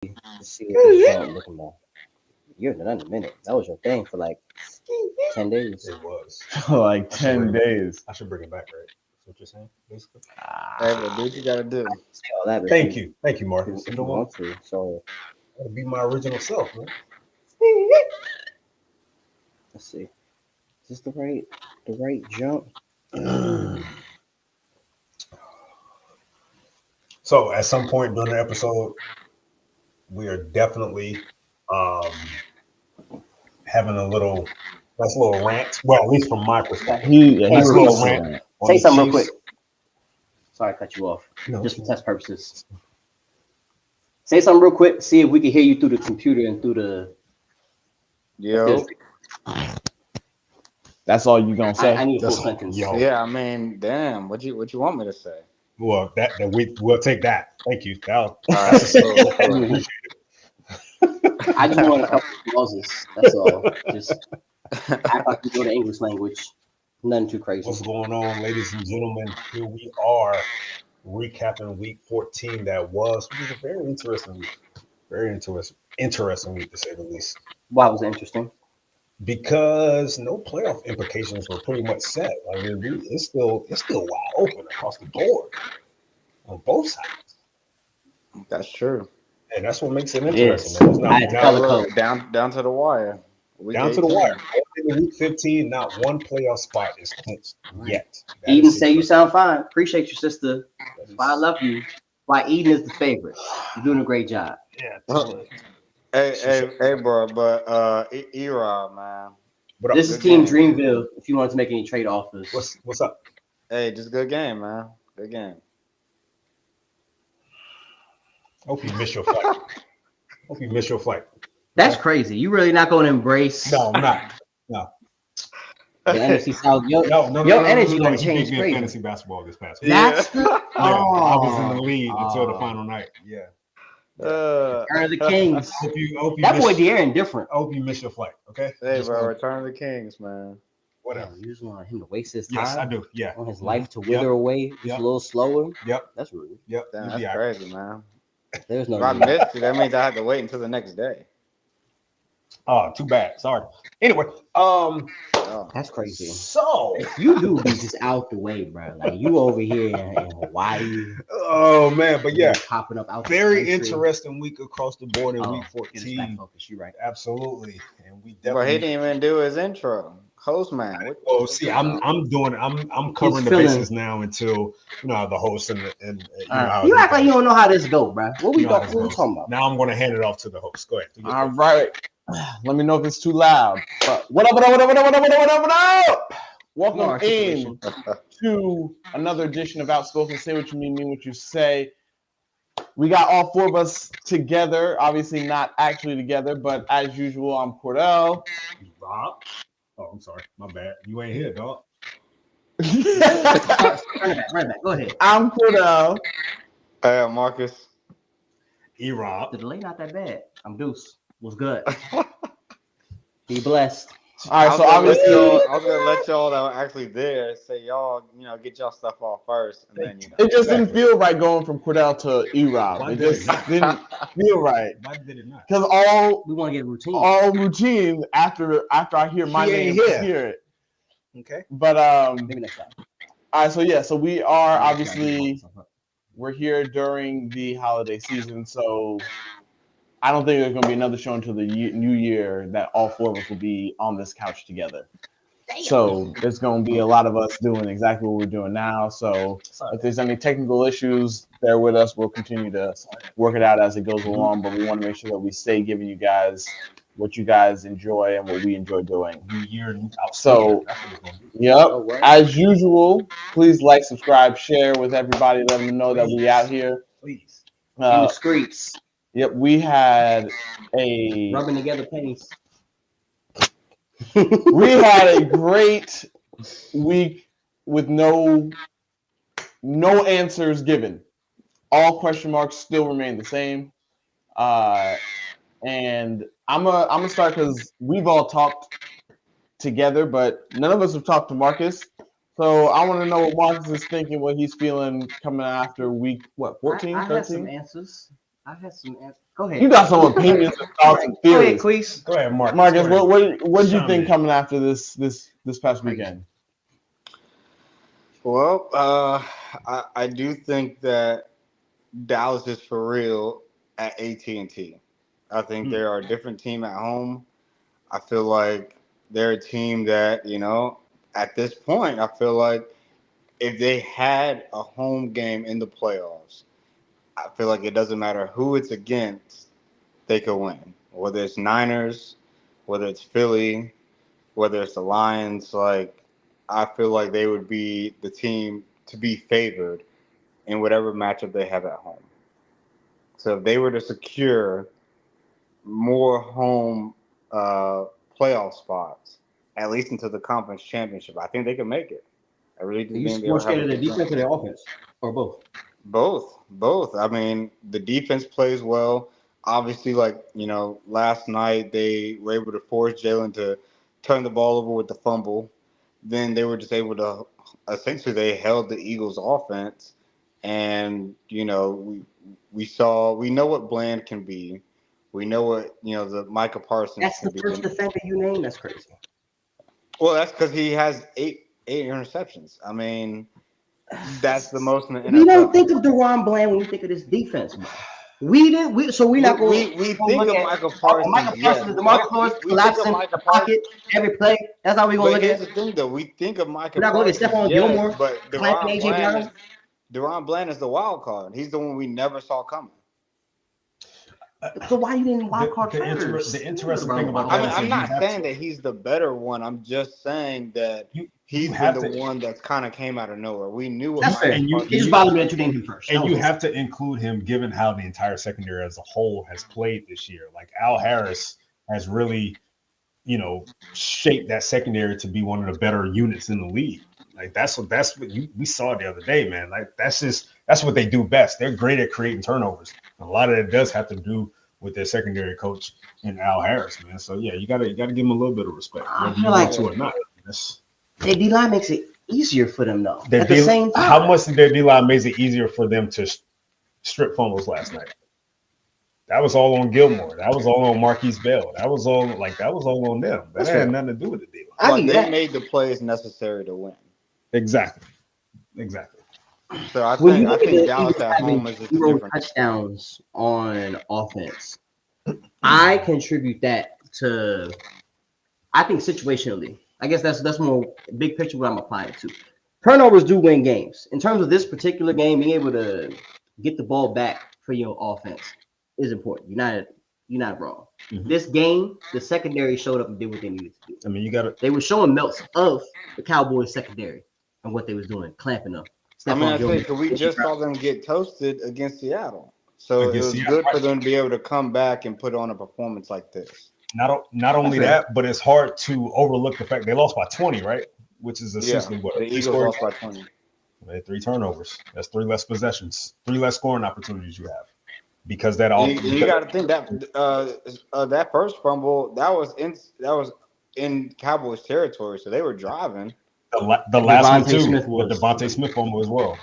to see what this jump looking like. You're done in a minute. That was your thing for like 10 days. It was. Like I should 10 bring it- days. I should bring it back, right? That's what you're saying, basically. Hey, but do what you gotta do. Say all that, but Thank if you, Marcus. if You know you what? want to. So Gotta be my original self, man. let's see. Is this the right jump? So at some point during the episode, we are definitely having a little rant. Well, at least from my perspective. He's Hey, a Reese, little rant on say the something real Chiefs. quick. Sorry, I cut you off. No. Just for test purposes. Say something real quick. See if we can hear you through the computer and through the. Yo. That's all you gonna say? I need a full That's- sentence. yo. Yeah, I mean, damn. What you want me to say? Well, we'll take that. Thank you. All right, cool, cool. I just want to cover Moses. That's all. Just act like you know the English language. Nothing too crazy. What's going on, ladies and gentlemen? Here we are recapping week 14 which was a very interesting week. Very interesting week to say the least. Why was it interesting? Because no playoff implications were pretty much set. I mean, it's still wide open across the board on both sides. That's true. And that's what makes it Yes. interesting. Man. It's not, I had to not- color Look, code. down to the wire. Week down to the 18. wire. In week 15, not one playoff spot is clinched yet. That Eden is say you interesting. sound fine. Appreciate you, sister. That is- Why I love you. Why Eden is the favorite. You're doing a great job. Yeah, Hey, bro, but E-Rob, man. What up? This is Good Team game. Dreamville. If you wanted to make any trade offers, What's up? Hey, just good game, man. Good game. Hope you miss your flight. Hope you miss your flight. that's crazy. You really not going to embrace No, I'm not. the NFC South? Yo, No. Your energy no. gonna He change beat me in crazy. fantasy basketball this past week. that's the Yeah, I was in the lead Oh. until the final night. Yeah. Return of the Kings. Hope you That boy miss, De'Aaron different. hope you miss your flight. Okay. Hey, Just bro, wanna- Return of the Kings, man. Whatever. You just want him to waste his time. Yes, I do. Yeah. Want his life to wither away just Yep. a little slower. Yep. That's rude. Yep. Damn, You'll that's be all right. crazy, man. There's no If I need. missed it, that means I had to wait until the next day. Oh, too bad. Sorry. Anyway, Oh. That's crazy. so You do be just out the way, bro. Like you over here in Hawaii. oh man, but yeah, popping up out. the very country. interesting week across the board in Oh, week get us back 14. focused. You right. Absolutely. And we But he definitely didn't even do his intro. Host man. well, see, I'm covering the feeling- bases now until the host and how You it act like goes. you don't know how this go, bro. What we You know how got? this What we goes. talking about? Now I'm going to hand it off to the host. Go ahead. Do your All thing. right. Let me know if it's too loud. But what up? Welcome More in articulation. to another edition of Outspoken. Say what you mean what you say. We got all four of us together. Obviously not actually together, but as usual, I'm Cordell. Rob. Oh, I'm sorry. My bad. You ain't here, dog. Run it back. Go ahead. I'm Cordell. Hey, Marcus. E-Rob. The delay not that bad. I'm Deuce. Was good. Be blessed. All right, so obviously, I was gonna let y'all that were actually there say y'all, get y'all stuff off first, and then it just didn't feel right going from Cordell to E-Rob. Why It did just it not? didn't feel right. Why did it not? Because all We want to get routine. routine after I hear my He name, ain't here. hear it. Okay. But Maybe next time. all right, so we are Next time, obviously we're here during the holiday season, so I don't think there's going to be another show until the new year that all four of us will be on this couch together. So there's going to be a lot of us doing exactly what we're doing now. So if there's any technical issues, bear with us. We'll continue to work it out as it goes along, but we want to make sure that we stay giving you guys what you guys enjoy and what we enjoy doing. New year, new outside. So, That's what it's gonna be. yep. Oh, word. As usual, please like, subscribe, share with everybody. Let them know that we out here. Please. In the streets, Yep, we had a rubbing together pennies. great week with no answers given. All question marks still remain the same. And I'm gonna start because we've all talked together, but none of us have talked to Marcus. So I want to know what Marcus is thinking, what he's feeling coming after week 14, I had some 13? answers. I had some answers. Go ahead. You got some opinions and thoughts and Go ahead, theories. Queese. Go ahead, Marcus. Marcus, Go ahead. what did you Chime think in. coming after this past weekend? Well, I do think that Dallas is for real at AT&T. I think they are a different team at home. I feel like they're a team that, at this point, I feel like if they had a home game in the playoffs, I feel like it doesn't matter who it's against, they could win. Whether it's Niners, whether it's Philly, whether it's the Lions, like I feel like they would be the team to be favored in whatever matchup they have at home. So if they were to secure more home playoff spots, at least into the conference championship, I think they could make it. I really do Are you think more they'll have scared a of the good defense or chance. the offense, or both? Both. I mean, the defense plays well. Obviously, last night they were able to force Jalen to turn the ball over with the fumble. Then they were just able to essentially they held the Eagles' offense, and we know what Bland can be. We know what the Micah Parsons That's can the be. first defender you named. That's crazy. Well, that's because he has eight interceptions. I mean, that's the most in the NFL. We don't think of Deron Bland when we think of this defense, bro. We didn't. So we're not going. We think of Michael Parsons. Michael Parsons is the Marcus Lawrence We think of collapsing Michael the pocket every play. That's how we're gonna But look at here's it. the thing, though. We think of We're Michael not gonna look Parsons, at Stephon yes, Gilmore but clamping AJ Brown. Deron Bland is the wild card. He's the one we never saw coming. So why you didn't wild card first? The interesting thing about I that mean, is I'm you not have saying to- that he's the better one. I'm just saying that he's have been the to- one that's kind of came out of nowhere. We knew what That's fair. And you- It just bothered me that you named him first. And you have to include him given how the entire secondary as a whole has played this year. Like Al Harris has really, shaped that secondary to be one of the better units in the league. Like that's what we saw the other day, man. Like that's what they do best. They're great at creating turnovers. A lot of it does have to do with their secondary coach and Al Harris, man. So yeah, you gotta give him a little bit of respect, whether you want to or not. Their D line makes it easier for them though. At the same time, how much did their D line make it easier for them to strip fumbles last night? That was all on Gilmore. That was all on Marquise Bell. That was all on them. That had nothing to do with the deal. But they made the plays necessary to win. Exactly. So I think Dallas at home is just a 0 different. touchdowns on offense. I contribute that to, I think situationally. I guess that's more big picture what I'm applying it to. Turnovers do win games. In terms of this particular game, being able to get the ball back for your offense is important. You're not wrong. Mm-hmm. This game, the secondary showed up and did what they needed to do. I mean, they were showing melts of the Cowboys secondary and what they was doing, clamping up. We just saw them get toasted against Seattle. So it was good for them to be able to come back and put on a performance like this. Not only that, but it's hard to overlook the fact they lost by 20, right? Which is essentially what the Eagles lost by 20. They had 3 turnovers. That's 3 less possessions, 3 less scoring opportunities you have. Because that all you got to think that that first fumble that was in Cowboys territory, so they were driving. The last one too, the Devontae Smith fumble as well.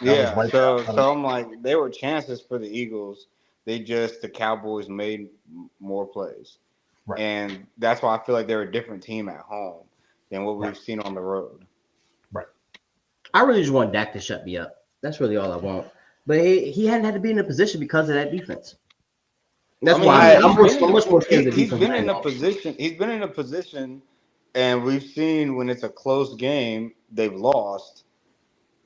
So I'm like, there were chances for the Eagles. The Cowboys made more plays, right. And that's why I feel like they're a different team at home than what we've seen on the road. Right. I really just want Dak to shut me up. That's really all I want. But he hadn't had to be in a position because of that defense. That's why I'm much more scared of the defense. He's been in a position, and we've seen when it's a close game, they've lost.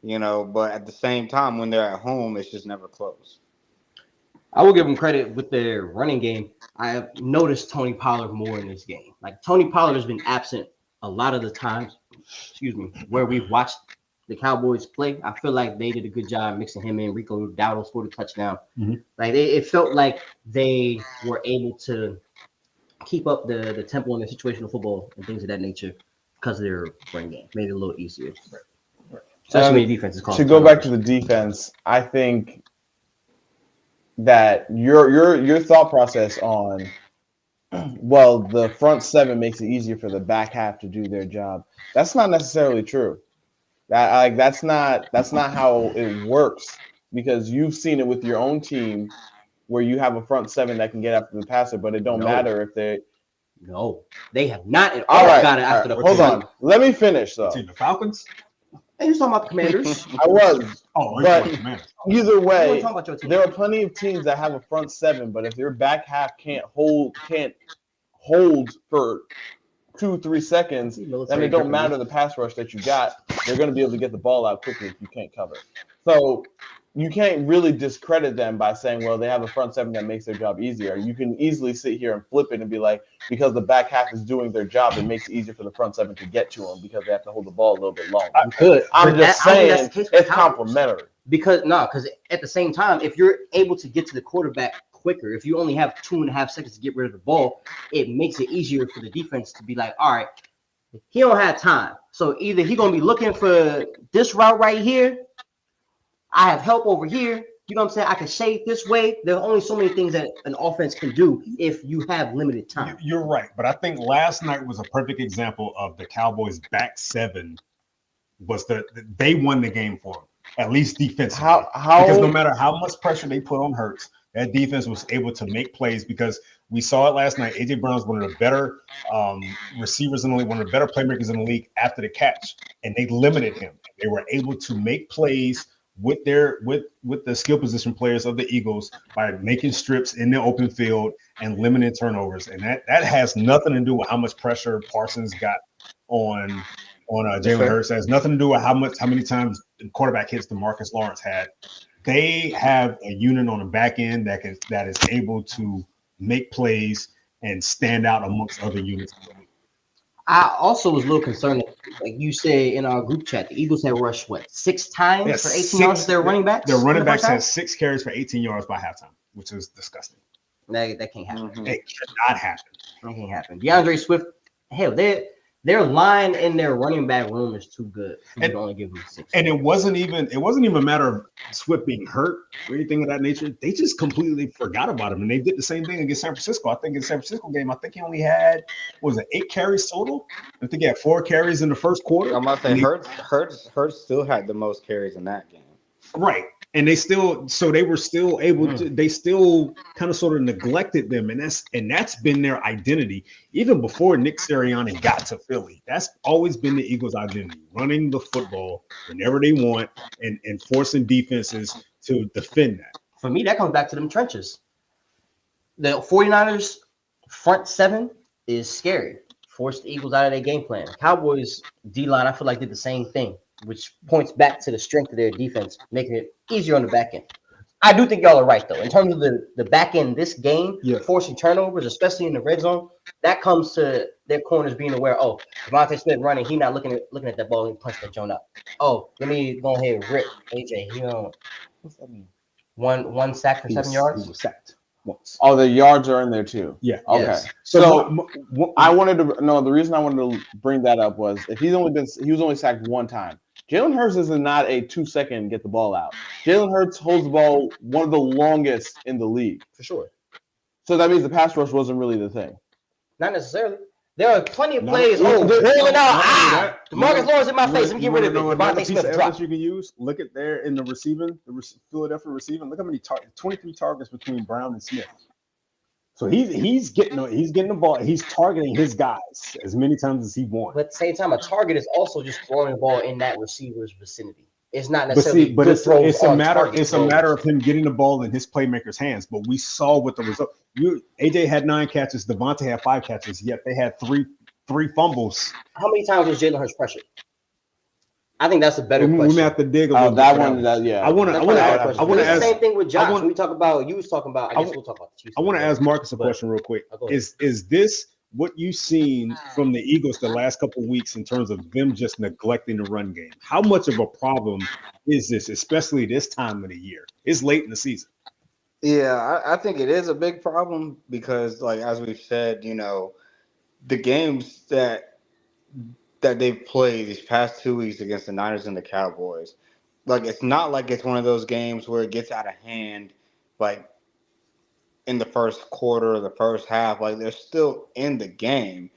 But at the same time, when they're at home, it's just never close. I will give them credit with their running game. I have noticed Tony Pollard more in this game. Like Tony Pollard has been absent a lot of the times. Where we've watched the Cowboys play. I feel like they did a good job mixing him in. Rico Dowdle scored a touchdown. Mm-hmm. Like it felt like they were able to keep up the tempo and the situational football and things of that nature because of their running game. Made it a little easier. Right. Especially when the defense is called. To go back to the defense, I think that your thought process on the front seven makes it easier for the back half to do their job. That's not necessarily true. That's not how it works, because you've seen it with your own team where you have a front seven that can get after the passer, but it don't No. matter if they. No, they have not at All all right, got it after the. hold on. Let me finish though. Team, the Falcons. Hey, you talking about the Commanders? I was, Oh, but right, Commanders. either You way, want to talk about your team? there are plenty of teams that have a front seven, but if your back half can't hold for 2-3 seconds, then it don't matter the pass rush that you got. They're going to be able to get the ball out quickly if you can't cover. So you can't really discredit them by saying, well, they have a front seven that makes their job easier. You can easily sit here and flip it and be like, because the back half is doing their job, it makes it easier for the front seven to get to them because they have to hold the ball a little bit longer. You could. I'm but just I don't think that's saying the case for it's Cowboys. complementary. Because at the same time, if you're able to get to the quarterback quicker, if you only have 2.5 seconds to get rid of the ball, it makes it easier for the defense to be like, all right, he don't have time. So either he's gonna be looking for this route right here. I have help over here. You know what I'm saying? I can shade this way. There are only so many things that an offense can do if you have limited time. You're right, but I think last night was a perfect example of the Cowboys' back seven. They won the game for them, at least defensively. Because no matter how much pressure they put on Hurts, that defense was able to make plays because we saw it last night. A.J. Brown's one of the better receivers in the league, one of the better playmakers in the league after the catch, and they limited him. They were able to make plays with the skill position players of the Eagles by making strips in the open field and limiting turnovers. And that has nothing to do with how much pressure Parsons got on Jalen Hurts. It has nothing to do with how many times the quarterback hits DeMarcus Lawrence had. They have a unit on the back end that is able to make plays and stand out amongst other units. I also was a little concerned, like you say in our group chat, the Eagles had rushed 6 times for 18 yards with their running backs? Their running backs had 6 carries for 18 yards by halftime, which is disgusting. That can't happen. Mm-hmm. It cannot happen. That can't happen. DeAndre Swift, hell, their line in their running back room is too good. You can only give them 6. And it wasn't even a matter of Swift being hurt or anything of that nature. They just completely forgot about him, and they did the same thing against San Francisco. I think in the San Francisco game, he only had 8 carries total. I think he had 4 carries in the first quarter. I'm about to say Hurts still had the most carries in that game. Right. And they were still able to, they still kind of sort of neglected them. And that's been their identity. Even before Nick Sirianni got to Philly, that's always been the Eagles' identity, running the football whenever they want and forcing defenses to defend that. For me, that comes back to them trenches. The 49ers front 7 is scary. Forced the Eagles out of their game plan. Cowboys D-line, I feel like, did the same thing, which points back to the strength of their defense, making it easier on the back end. I do think y'all are right, though. In terms of the back end, this game, forcing turnovers, especially in the red zone, that comes to their corners being aware, Devontae Smith running, he not looking at that ball and punch that joint up. Let me go ahead and rip AJ. What's that mean? One sack for 7 yards? He was sacked once. Oh, the yards are in there too. Yeah. Okay. Yes. So I wanted to know, the reason I wanted to bring that up was if he was only sacked one time. Jalen Hurts is not a 2-second get the ball out. Jalen Hurts holds the ball one of the longest in the league. For sure. So that means the pass rush wasn't really the thing. Not necessarily. There are plenty of plays. Rolling out. DeMarcus Lawrence in my face. Let me get rid of it. Devontae Smith drop. You can use. Look at there in the receiving, Philadelphia receiving. Look how many 23 targets between Brown and Smith. So he's getting the ball. He's targeting his guys as many times as he wants. But at the same time, a target is also just throwing the ball in that receiver's vicinity. It's not necessarily. But it's a matter of him getting the ball in his playmakers' hands. But we saw what the result. AJ had 9 catches. Devontae had 5 catches. Yet they had three fumbles. How many times was Jalen Hurts pressured? I think that's a better question. We may have to dig a little bit. That one. Yeah. I want to ask. The same thing with Josh. You was talking about. I guess we'll talk about the Chiefs. I want to ask Marcus a question real quick. Is this what you've seen from the Eagles the last couple of weeks in terms of them just neglecting the run game? How much of a problem is this, especially this time of the year? It's late in the season. Yeah, I think it is a big problem because, like, as we've said, the games that they've played these past 2 weeks against the Niners and the Cowboys, like, it's not like it's one of those games where it gets out of hand, like, in the first quarter or the first half. Like, they're still in the game,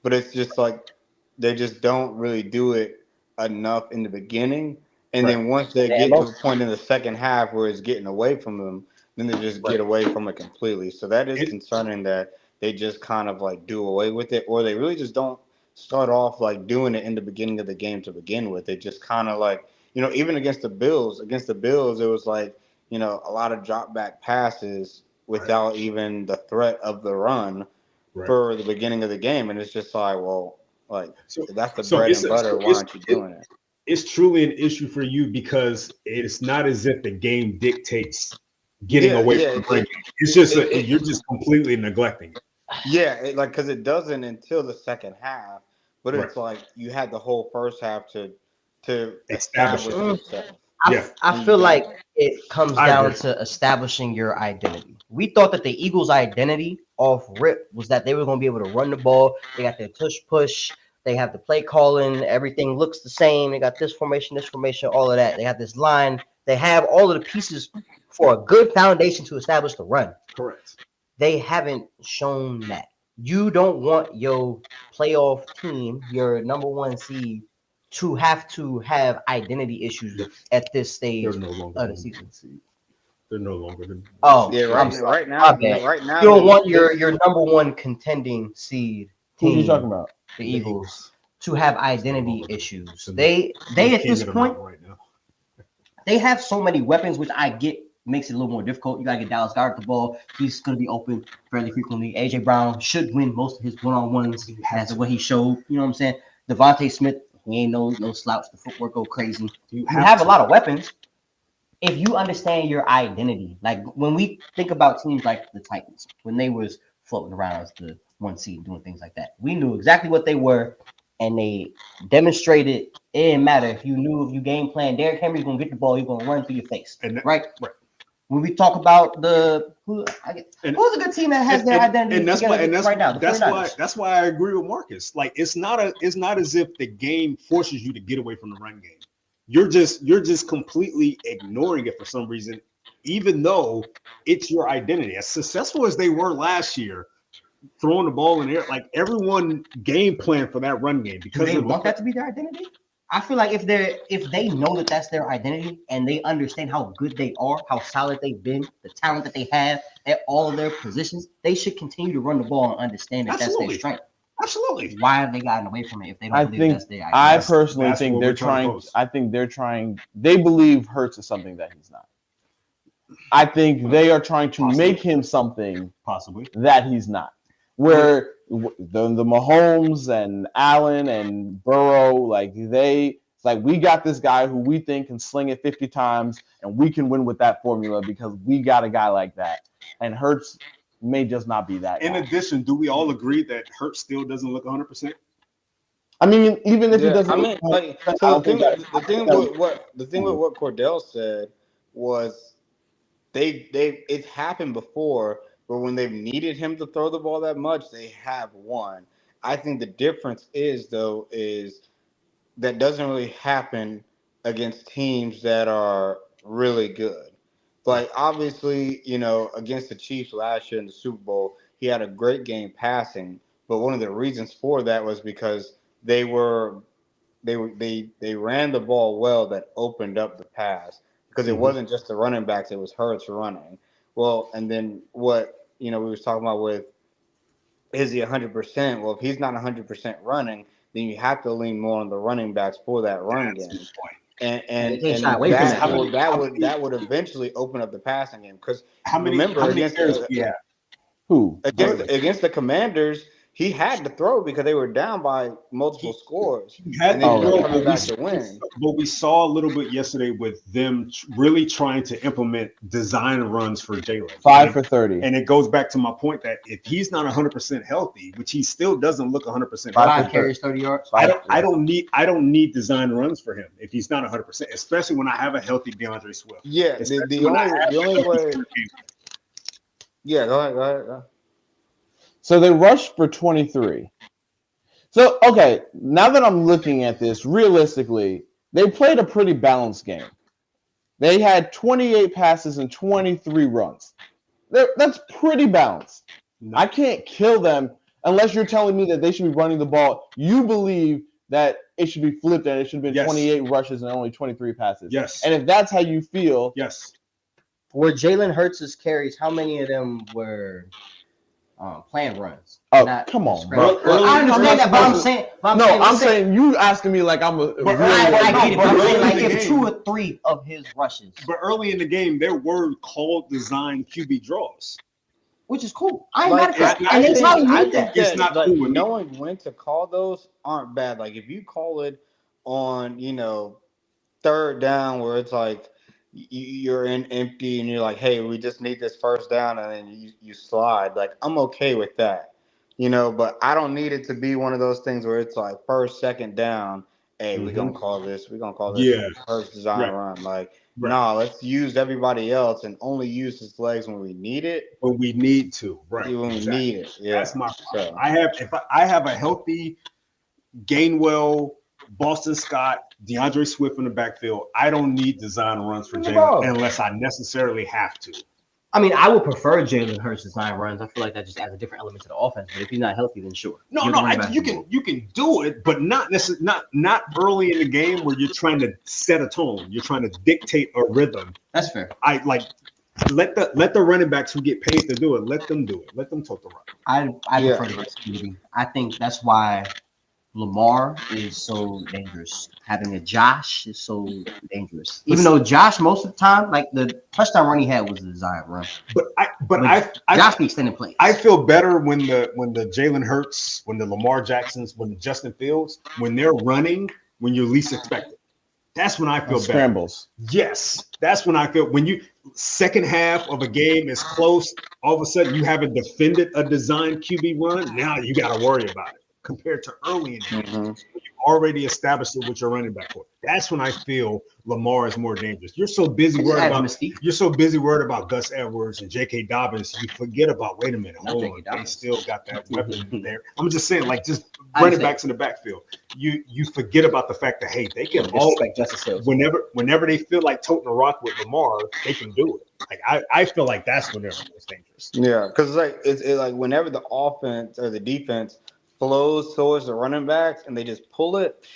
but it's just like they just don't really do it enough in the beginning. And then once they get to the point in the second half where it's getting away from them, then they just get away from it completely. So that is concerning that they just kind of like do away with it, or they really just don't start off like doing it in the beginning of the game to begin with. It just kind of like, even against the Bills, it was like, a lot of drop back passes without even the threat of the run for the beginning of the game. And it's just like, well, like if that's the bread and butter, why aren't you doing it? It's truly an issue for you because it's not as if the game dictates getting away from the game. It's just you're just completely neglecting it. Yeah, because it doesn't until the second half, but it's like you had the whole first half to establish yourself. I feel like it comes down to establishing your identity. We thought that the Eagles' identity off rip was that they were going to be able to run the ball. They got their tush push. They have the play calling. Everything looks the same. They got this formation, all of that. They have this line. They have all of the pieces for a good foundation to establish the run. Correct. They haven't shown that. You don't want your playoff team, your number one seed, to have identity issues at this stage of the season. They're no longer the right now. You don't want your number one contending seed team. Who are you talking about? The Eagles to have identity issues. They at this point they have so many weapons, which I get makes it a little more difficult. You gotta get Dallas Goedert the ball. He's gonna be open fairly frequently. AJ Brown should win most of his one-on-ones. That's what he showed. You know what I'm saying? Devontae Smith, he ain't no slouch. The footwork go crazy. You have a lot of weapons. If you understand your identity, like when we think about teams like the Titans, when they was floating around as the one seed doing things like that, we knew exactly what they were, and they demonstrated it didn't matter if you game plan. Derrick Henry's gonna get the ball, he's gonna run through your face, right? When we talk about who's a good team that has their identity, and that's why that's why I agree with Marcus. Like it's not as if the game forces you to get away from the run game. You're just completely ignoring it for some reason, even though it's your identity. As successful as they were last year, throwing the ball in the air, like everyone game plan for that run game because they want that to be their identity. I feel like if they know that that's their identity and they understand how good they are, how solid they've been, the talent that they have at all of their positions, they should continue to run the ball and understand that that's their strength. Absolutely. Why have they gotten away from it if they don't believe that's their identity? I personally think they're trying. I think they're trying. They believe Hurts is something that he's not. I think they are trying to make him something that he's not. Where the Mahomes and Allen and Burrow, we got this guy who we think can sling it 50 times and we can win with that formula because we got a guy like that. And Hurts may just not be that. In addition, do we all agree that Hurts still doesn't look 100%? I mean, even if he doesn't. I mean, the thing with what Cordell said was it's happened before. But when they've needed him to throw the ball that much, they have won. I think the difference is that doesn't really happen against teams that are really good. Like, obviously, against the Chiefs last year in the Super Bowl, he had a great game passing. But one of the reasons for that was because they ran the ball well that opened up the pass. Because it wasn't just the running backs, it was Hurts running. Well, and then what we was talking about with, is he 100%? Well, if he's not 100% running, then you have to lean more on the running backs for that run game. And that would eventually open up the passing game. Because against the Commanders, he had to throw because they were down by multiple scores. He had to win. But we saw a little bit yesterday with them really trying to implement design runs for Jalen. 5 for 30. And it goes back to my point that if he's not 100% healthy, which he still doesn't look 100% 5 carries, 30 yards. I don't need design runs for him if he's not 100%, especially when I have a healthy DeAndre Swift. Yeah, the only way. Yeah, go ahead. So they rushed for 23. So, okay, now that I'm looking at this, realistically, they played a pretty balanced game. They had 28 passes and 23 runs. That's pretty balanced. I can't kill them unless you're telling me that they should be running the ball. You believe that it should be flipped and it should have been 28 rushes and only 23 passes. Yes. And if that's how you feel, yes, were Jalen Hurts' carries, how many of them were planned runs? Oh, Not come on, spread. bro. I understand that, but I'm saying you asking me like I'm a. But I early- get it, but I'm early saying in like the if game- 2 or 3 of his rushes, But early in the game, there were called design QB draws. which is cool. I ain't Like, mad at that. I And they think, probably I need think that. It's that not like cool with me. knowing when to call those aren't bad. Like if you call it on, third down where it's like you're in empty and you're like, hey, we just need this first down, and then you slide. Like I'm okay with that, but I don't need it to be one of those things where it's like first, second down. Hey, we're gonna call this. We're gonna call this Yeah. first design Right. run. Like, Right. no, let's use everybody else and only use his legs when we need it. But we need to, right? When we Exactly. need it. Yeah. That's my So. if I have a healthy Gainwell, Boston Scott, DeAndre Swift in the backfield, I don't need design runs for Jalen unless I necessarily have to. I mean, I would prefer Jalen Hurts design runs. I feel like that just adds a different element to the offense. But if he's not healthy, then sure. No, You're the running back. you can do it, but not not early in the game where you're trying to set a tone. You're trying to dictate a rhythm. That's fair. I like let the running backs who get paid to do it. Let them do it. Let them talk the rock. I prefer the versatility. I think that's why Lamar is so dangerous. Having a Josh is so dangerous. Even though Josh, most of the time, like the touchdown run he had was a design run. Josh be extending plays. I feel better when the Jalen Hurts, when the Lamar Jacksons, when the Justin Fields, when they're running when you're least expected. That's when I feel better. Scrambles. Yes, that's when I feel when you second half of a game is close. All of a sudden you haven't defended a design QB run. Now you got to worry about it. Compared to early in the game, you already established it with your running back core. That's when I feel Lamar is more dangerous. You're so busy worried about Gus Edwards and J.K. Dobbins, you forget about wait a minute, hold on, they still got that weapon there. I'm just saying, like just running backs in the backfield. You forget about the fact that hey, they can all whenever they feel like toting a rock with Lamar, they can do it. Like I feel like that's when they're most dangerous. Yeah, because it's like whenever the offense or the defense flows towards the running backs and they just pull it,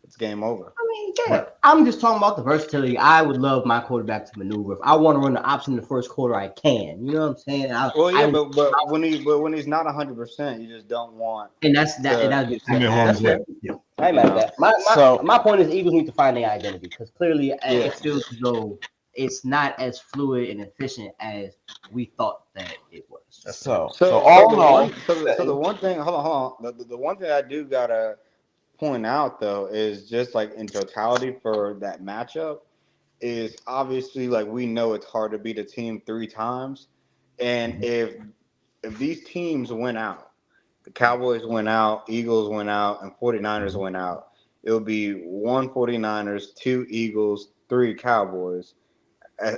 it's game over. I mean, yeah. I'm just talking about the versatility. I would love my quarterback to maneuver. If I want to run the option in the first quarter, I can. You know what I'm saying? But when he's not 100%, you just don't want. And that's that. Yeah. That's I mean, that's fair. I ain't mad at that. My point is, the Eagles need to find their identity because clearly it feels as though it's not as fluid and efficient as we thought that it was. So the one thing, hold on. The one thing I do gotta point out though is just like in totality for that matchup is obviously like we know it's hard to beat a team 3 times, and if these teams went out, the Cowboys went out, Eagles went out, and 49ers went out, it would be 1 49ers, 2 Eagles, 3 Cowboys.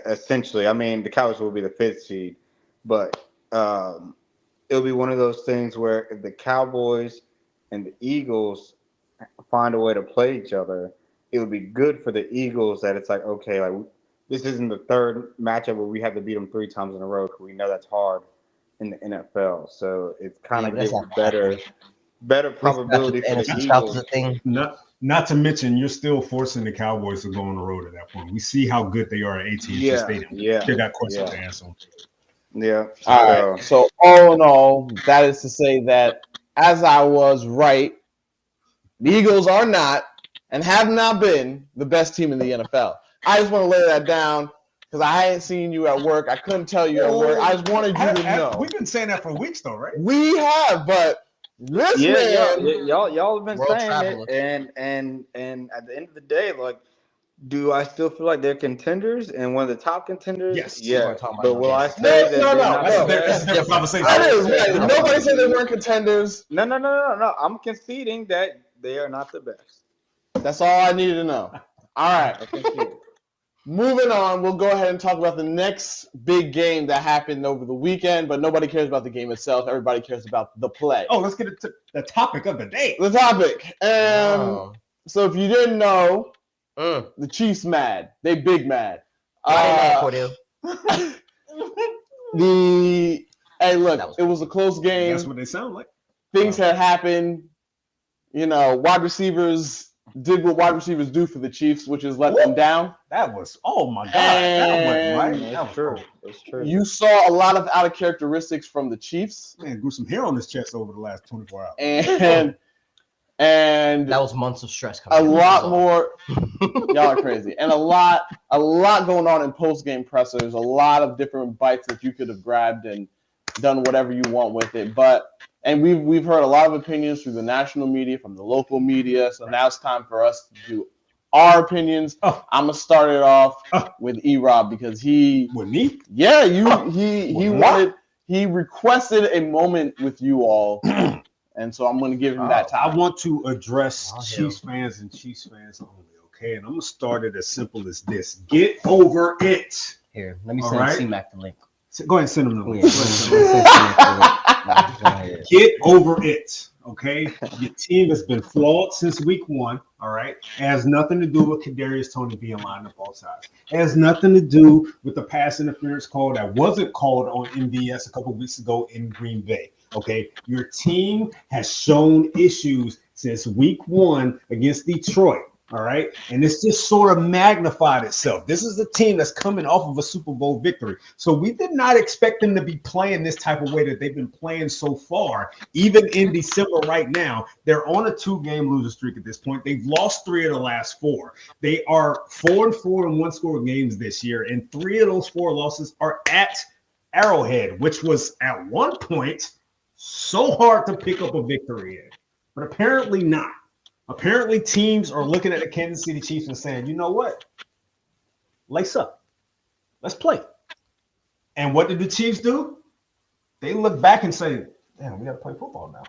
Essentially, I mean the Cowboys will be the 5th seed, but it'll be one of those things where if the Cowboys and the Eagles find a way to play each other, it would be good for the Eagles that it's like, okay, like this isn't the third matchup where we have to beat them 3 times in a row because we know that's hard in the NFL. So it's kind of gives better probability for the Eagles. Not to mention, you're still forcing the Cowboys to go on the road at that point. We see how good they are at AT&T Stadium. They got questions to answer. Yeah. All right. So all in all, that is to say that as I was right, the Eagles are not and have not been the best team in the NFL. I just want to lay that down because I hadn't seen you at work. I couldn't tell you at work. I just wanted you to know. We've been saying that for weeks, though, right? We have, but this man, y'all have been saying it, and at the end of the day, like, do I still feel like they're contenders and one of the top contenders? Yes. Yeah. But will I say that no. That's a different conversation. That is right. Nobody said they weren't contenders. No. I'm conceding that they are not the best. That's all I needed to know. All right. Moving on, we'll go ahead and talk about the next big game that happened over the weekend, but nobody cares about the game itself. Everybody cares about the play. Oh, let's get to the topic of the day. The topic. So if you didn't know, the Chiefs mad. They big mad. Hey, look, it was a close game. That's what they sound like. Things had happened. You know, wide receivers did what wide receivers do for the Chiefs, which is let them down. That was, oh my God. And that was right. That's true. That's true. You saw a lot of out of characteristics from the Chiefs. Man, grew some hair on his chest over the last 24 hours. And That was months of stress a coming. lot more. Y'all are crazy, and a lot going on in post game pressers. A lot of different bites that you could have grabbed and done whatever you want with it. And we've heard a lot of opinions through the national media, from the local media. So now it's time for us to do our opinions. I'm gonna start it off with E-Rob because he with me. Yeah, he requested a moment with you all. And so I'm going to give him that time. I want to address Chiefs fans and Chiefs fans only, okay? And I'm going to start it as simple as this. Get over it. Here, let me send C-Mac the link. Go ahead and send him the link. Yeah. Get over it, okay? Your team has been flawed since week 1, all right? It has nothing to do with Kadarius Toney being lined up all sides. It has nothing to do with the pass interference call that wasn't called on MVS a couple weeks ago in Green Bay. Okay, your team has shown issues since week 1 against Detroit. All right, and it's just sort of magnified itself. This is a team that's coming off of a Super Bowl victory, so we did not expect them to be playing this type of way that they've been playing so far. Even in December, right now, they're on a 2-game losing streak at this point. They've lost 3 of the last 4. They are 4-4 in one-score games this year, and 3 of those 4 losses are at Arrowhead, which was at one point so hard to pick up a victory in, but apparently not. Apparently teams are looking at the Kansas City Chiefs and saying, you know what? Lace up. Let's play. And what did the Chiefs do? They look back and say, damn, we got to play football now.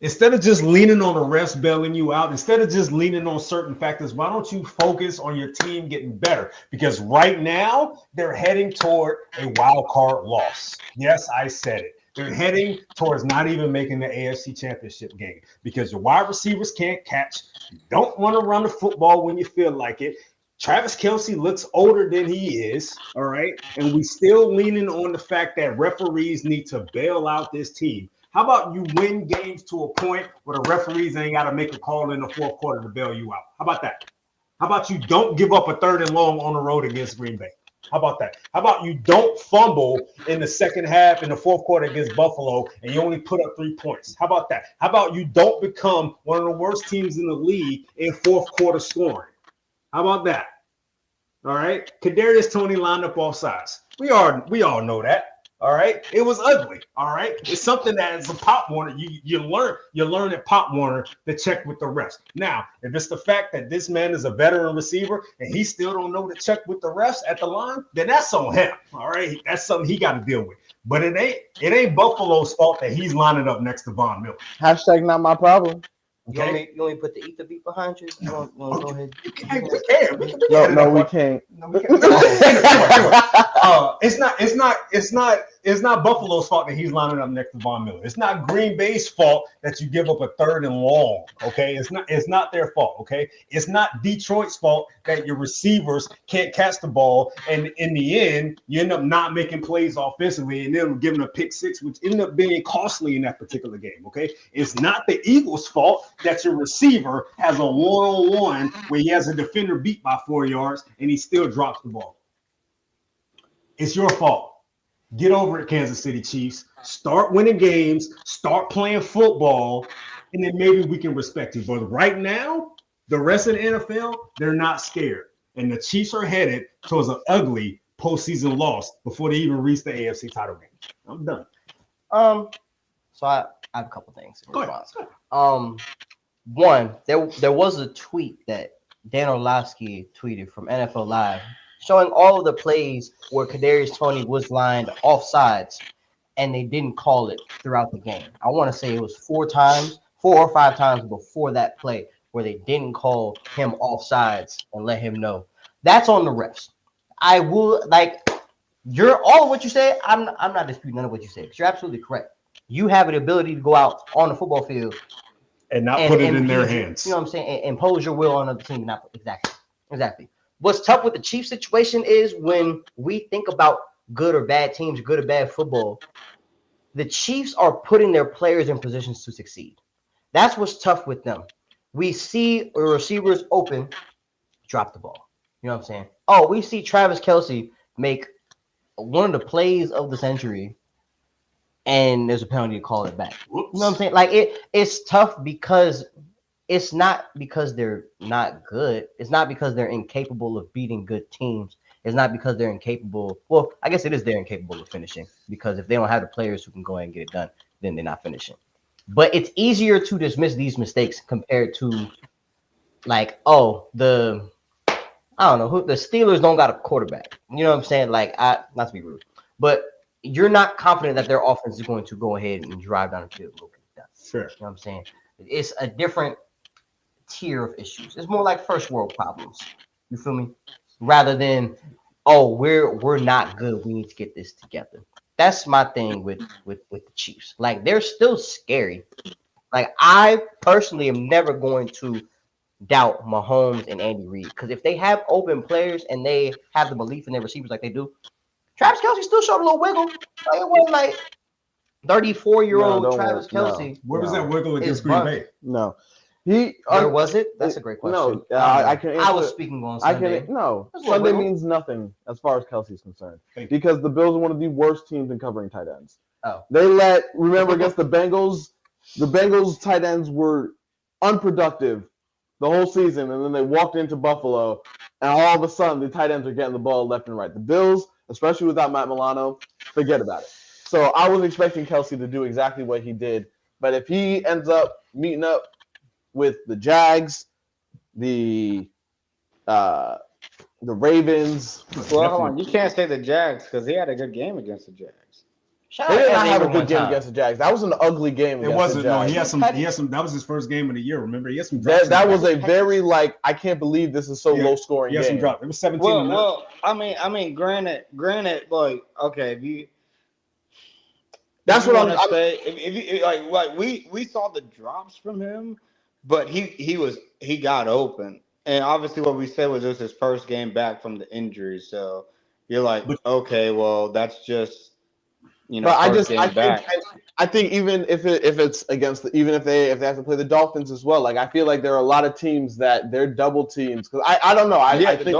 Instead of just leaning on the refs bailing you out, instead of just leaning on certain factors, why don't you focus on your team getting better? Because right now, they're heading toward a wild card loss. Yes, I said it. They're heading towards not even making the AFC Championship game because your wide receivers can't catch. You don't want to run the football when you feel like it. Travis Kelce looks older than he is, all right? And we still leaning on the fact that referees need to bail out this team. How about you win games to a point where the referees ain't got to make a call in the fourth quarter to bail you out? How about that? How about you don't give up a 3rd and long on the road against Green Bay? How about that? How about you don't fumble in the second half in the fourth quarter against Buffalo and you only put up 3 points? How about that? How about you don't become one of the worst teams in the league in fourth quarter scoring? How about that? All right. Kadarius Toney lined up all sides. We all know that. All right. It was ugly. All right. It's something that as a Pop Warner, you learn at Pop Warner to check with the refs. Now, if it's the fact that this man is a veteran receiver and he still don't know to check with the refs at the line, then that's on him. All right. That's something he got to deal with. But it ain't Buffalo's fault that he's lining up next to Von Miller. Hashtag not my problem. Okay. You want me to put the ether beat behind you? You want to go ahead? We can. We can't. We can't. No, we can't. It's not Buffalo's fault that he's lining up next to Von Miller. It's not Green Bay's fault that you give up a 3rd and long. Okay, it's not their fault. Okay, it's not Detroit's fault that your receivers can't catch the ball, and in the end, you end up not making plays offensively, and then giving a pick 6, which ended up being costly in that particular game. Okay, it's not the Eagles' fault that your receiver has a 1-on-1 where he has a defender beat by 4 yards and he still drops the ball. It's your fault. Get over it, Kansas City Chiefs. Start winning games, start playing football, and then maybe we can respect you. But right now, the rest of the NFL, they're not scared. And the Chiefs are headed towards an ugly postseason loss before they even reach the AFC title game. I'm done. So I have a couple things in Go ahead. response. One, there was a tweet that Dan Orlovsky tweeted from NFL Live showing all of the plays where Kadarius Toney was lined offsides and they didn't call it throughout the game. I want to say it was 4 or 5 times before that play where they didn't call him offsides and let him know. That's on the refs. I will all of what you say. I'm not disputing none of what you said. You're absolutely correct. You have an ability to go out on the football field and not put it in their hands. You know what I'm saying? And impose your will on another team. Not exactly. What's tough with the Chiefs situation is when we think about good or bad teams, good or bad football, the Chiefs are putting their players in positions to succeed. That's what's tough with them. we see receivers open, drop the ball. You know what I'm saying? Oh, we see Travis Kelce make one of the plays of the century, and there's a penalty to call it back. Whoops. You know what I'm saying? Like it's tough because it's not because they're not good. It's not because they're incapable of beating good teams. It's not because they're incapable. Well, I guess it is they're incapable of finishing, because if they don't have the players who can go ahead and get it done, then they're not finishing. But it's easier to dismiss these mistakes compared to like, oh, I don't know who the Steelers don't got a quarterback. You know what I'm saying? Like, not to be rude, but you're not confident that their offense is going to go ahead and drive down the field. Sure. You know what I'm saying? It's a different tier of issues. It's more like first world problems. You feel me? Rather than, oh, we're not good. We need to get this together. That's my thing with the Chiefs. Like, they're still scary. Like, I personally am never going to doubt Mahomes and Andy Reid, because if they have open players and they have the belief in their receivers like they do, Travis Kelce still showed a little wiggle. Like, it wasn't like 34-year-old No, Travis no. Kelce. Where was that wiggle against It's Green bunt. Bay? No. Where was it? That's a great question. No, I can answer. I was speaking on Sunday. No, That's Sunday wiggle. means nothing as far as Kelsey's concerned, Thank you. because the Bills are one of the worst teams in covering tight ends. Oh. Remember against the Bengals tight ends were unproductive the whole season, and then they walked into Buffalo, and all of a sudden the tight ends are getting the ball left and right. The Bills, especially without Matt Milano, forget about it. So I was expecting Kelce to do exactly what he did, but if he ends up meeting up with the Jags, the Ravens. Well, hold on. You can't say the Jags because he had a good game against the Jags. Shout They out did to not have a Ingram good one game time. against the Jags. That was an ugly game. It wasn't. The No, Jags. he had some. That was his first game of the year. Remember, he had some drops. That was a very I can't believe this is so low scoring He had some game. drops. It was 17. Well, I mean, granted, like, okay, if you. That's you what wanna I'm say. If you like we saw the drops from him, but he got open, and obviously what we said was it was his first game back from the injury. So you're like, okay, well that's just But first game back. I think even if it's against even if they have to play the Dolphins as well, like I feel like there are a lot of teams that they're double teams, because I don't know. I The think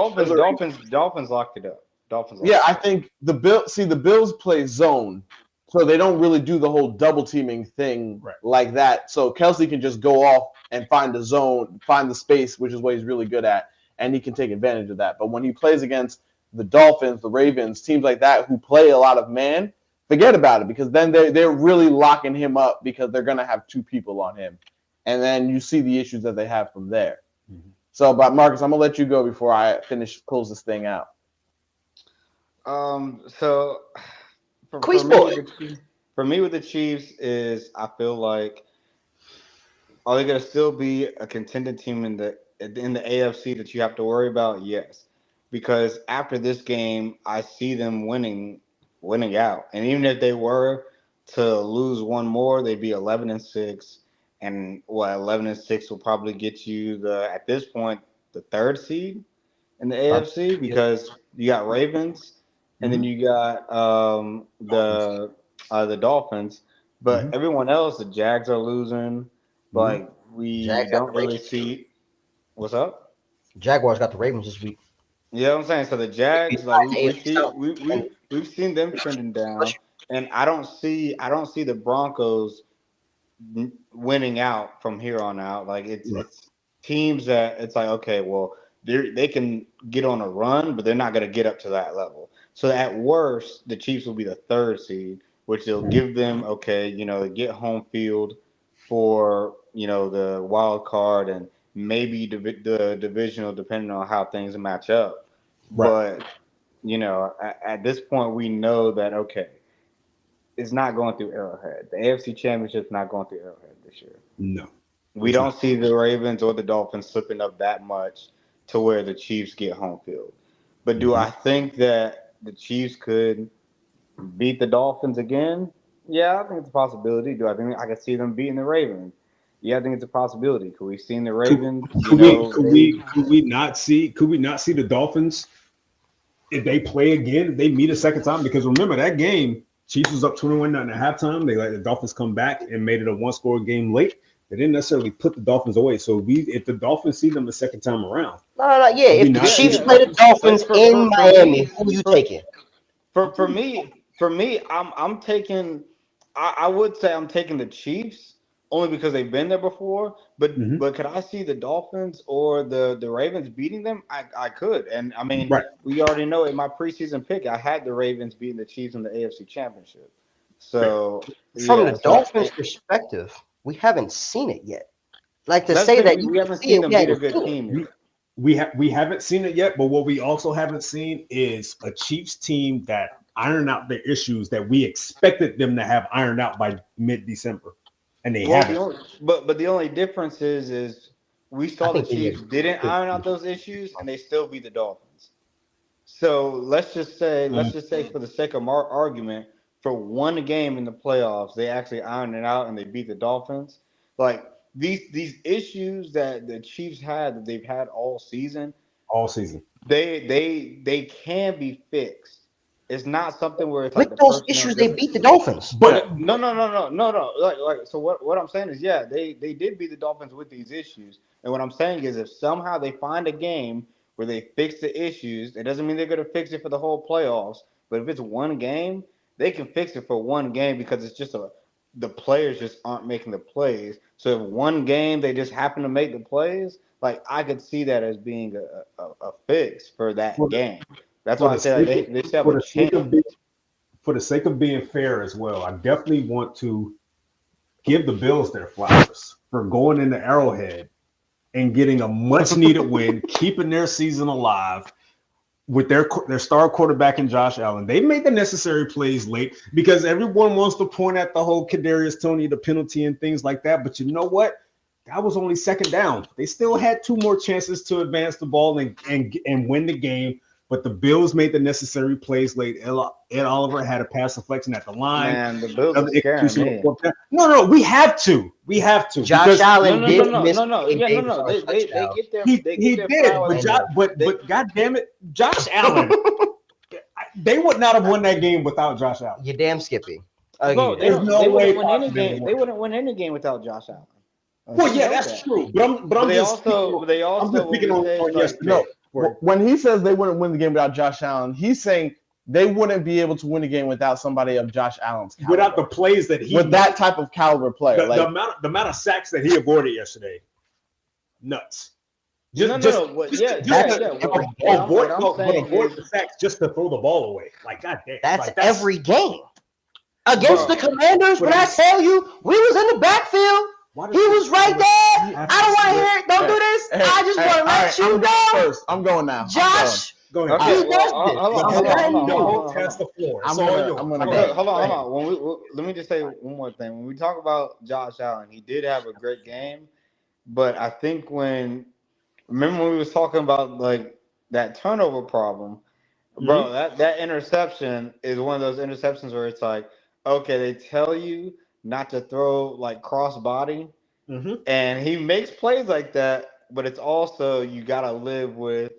Dolphins locked it up. I think the Bills play zone, so they don't really do the whole double teaming thing like that. So Kelce can just go off and find the zone, find the space, which is what he's really good at, and he can take advantage of that. But when he plays against the Dolphins, the Ravens, teams like that who play a lot of man, forget about it, because then they're really locking him up, because they're going to have two people on him. And then you see the issues that they have from there. Mm-hmm. So, but Marcus, I'm going to let you go before I close this thing out. So for me with the Chiefs is, I feel like, are they going to still be a contending team in the AFC that you have to worry about? Yes. Because after this game, I see them winning out. And even if they were to lose one more, they'd be 11-6. And 11-6 will probably get you at this point, the third seed in the AFC, because you got Ravens and then you got the Dolphins. But everyone else, the Jags are losing. Like, we don't really see. What's up? Jaguars got the Ravens this week. Yeah, I'm saying, so the Jags, like we've seen them trending down, and I don't see the Broncos winning out from here on out. Like it's teams that it's like, okay, well they can get on a run, but they're not going to get up to that level. So at worst, the Chiefs will be the third seed, which will give them get home field for the wild card and maybe the divisional, depending on how things match up. Right. But, at this point, we know that, okay, it's not going through Arrowhead. The AFC Championship's not going through Arrowhead this year. No. We don't see the Ravens or the Dolphins slipping up that much to where the Chiefs get home field. But do I think that the Chiefs could beat the Dolphins again? Yeah, I think it's a possibility. Do I think I can see them beating the Ravens? Yeah, I think it's a possibility. Could we see the Ravens? Could we not see the Dolphins if they play again? If they meet a second time? Because remember that game, Chiefs was up 21-0 at halftime. They let the Dolphins come back and made it a one-score game late. They didn't necessarily put the Dolphins away. So if the Dolphins see them the second time around, No. Yeah, if the Chiefs play the Dolphins in Miami, who you taking? For me, I'm taking. I would say I'm taking the Chiefs only because they've been there before. But could I see the Dolphins or the Ravens beating them? I could, and I mean, we already know in my preseason pick, I had the Ravens beating the Chiefs in the AFC Championship. So from the Dolphins' perspective, we haven't seen it yet. Like to say that we haven't seen them beat a good team. We haven't seen it yet, but what we also haven't seen is a Chiefs team that ironed out the issues that we expected them to have ironed out by mid-December, and they haven't. But the only difference is we saw the Chiefs didn't iron out those issues, and they still beat the Dolphins. So let's just say for the sake of our argument, for one game in the playoffs, they actually ironed it out and they beat the Dolphins. Like these issues that the Chiefs had that they've had all season, they can be fixed. It's not something where it's with like those issues they beat the Dolphins. But no. Like so what I'm saying is they did beat the Dolphins with these issues. And what I'm saying is if somehow they find a game where they fix the issues, it doesn't mean they're going to fix it for the whole playoffs. But if it's one game, they can fix it for one game because it's just the players just aren't making the plays. So if one game they just happen to make the plays, like I could see that as being a fix for that game. That's why I say they still have a chance. For the sake of being fair as well, I definitely want to give the Bills their flowers for going into Arrowhead and getting a much-needed win, keeping their season alive with their star quarterback in Josh Allen. They made the necessary plays late because everyone wants to point at the whole Kadarius Toney, the penalty and things like that. But you know what? That was only second down. They still had two more chances to advance the ball and win the game. But the Bills made the necessary plays late. Ed Oliver had a pass deflection at the line. Man, the Bills are scaring me. No, we have to. We have to. Josh Allen did miss. They get their he did, but God damn it, Josh Allen. They would not have won that game without Josh Allen. You're damn Skippy. Bro, they wouldn't win any game. They wouldn't win any game without Josh Allen. Well, yeah, that's true. But I'm just speaking on yesterday. When he says they wouldn't win the game without Josh Allen, he's saying they wouldn't be able to win the game without somebody of Josh Allen's caliber. Without the plays that with that type of caliber player. The amount of sacks that he avoided yesterday, nuts. Avoid the sacks just to throw the ball away. Like, goddamn. That's every game. Against the Commanders, when I tell you, we was in the backfield. He was right there. I don't want to hear it. Don't do this. I just want to let you know. First. I'm going now. Josh, go ahead. He does this. Don't test the floor. Hold on. Let me just say one more thing. When we talk about Josh Allen, he did have a great game, but I think remember when we was talking about like that turnover problem, bro, that interception is one of those interceptions where it's like, okay, they tell you not to throw like cross body, and he makes plays like that, but it's also you gotta live with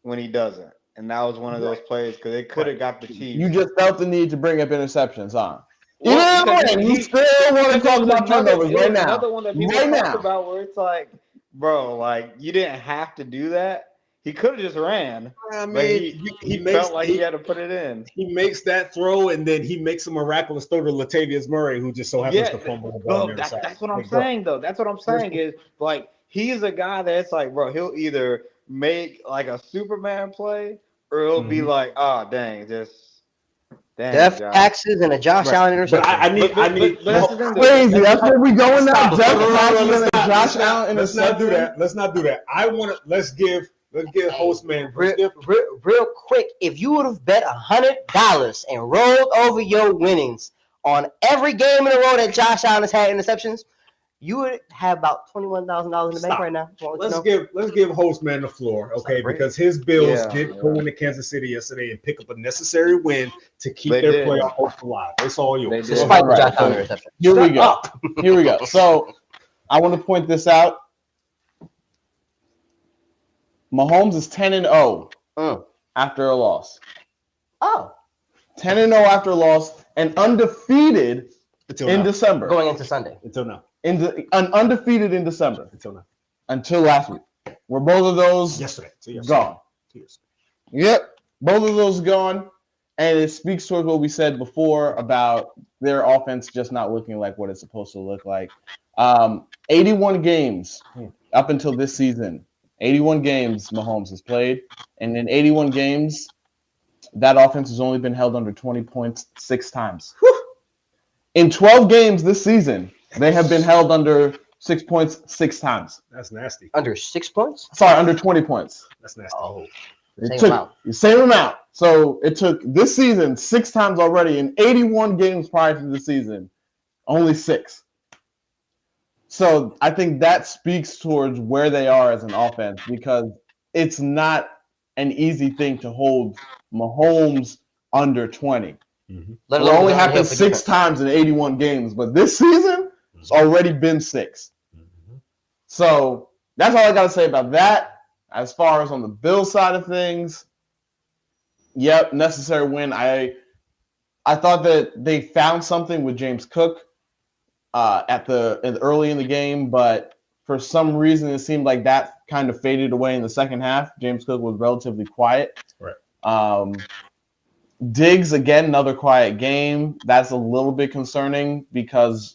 when he doesn't, and that was one of those plays because they could have got the Chiefs. You just felt the need to bring up interceptions, huh? You still want to talk about turnovers right now. Another one that people talk about where it's like, bro, like you didn't have to do that. He could have just ran. I mean, he felt like he had to put it in. He makes that throw, and then he makes a miraculous throw to Latavius Murray, who just so happens to fumble the ball. That's what I'm saying, though. That's what I'm saying is like he's a guy that's like, bro, he'll either make like a Superman play, or he'll be like, oh, dang, death taxes and a Josh Allen interception. I need crazy. That's where we going now. Death taxes and a Josh Allen interception. Let's not do that. Let's give Hostman real quick. If you would have bet $100 and rolled over your winnings on every game in a row that Josh Allen has had interceptions, you would have about $21,000 in the bank right now. Let's give Hostman the floor, okay? Because his Bills did go into Kansas City yesterday and pick up a necessary win to keep their playoff hopes alive. It's all yours. Despite the Josh Allen interception. Here we go. So I want to point this out. Mahomes is 10-0 after a loss. 10-0 after a loss and undefeated in December. Going into Sunday. Until now. Undefeated in December. Until now. Until last week. Were both of those Yesterday. gone. Yep. Both of those gone. And it speaks towards what we said before about their offense just not looking like what it's supposed to look like. 81 games up until this season. 81 games Mahomes has played. And in 81 games, that offense has only been held under 20 points 6 times. In 12 games this season, they have been held under 6 points 6 times. That's nasty. Under 6 points? Sorry, under 20 points. That's nasty. Oh, Same amount. So it took this season 6 times already in 81 games prior to the season, only 6. So I think that speaks towards where they are as an offense because it's not an easy thing to hold Mahomes under 20. Mm-hmm. It only happened 6 times in 81 games, but this season it's already been 6. Mm-hmm. So that's all I got to say about that. As far as on the Bills side of things, yep, necessary win. I thought that they found something with James Cook early in the game, but for some reason it seemed like that kind of faded away in the second half. James Cook was relatively quiet. Right. Diggs, again, another quiet game. That's a little bit concerning because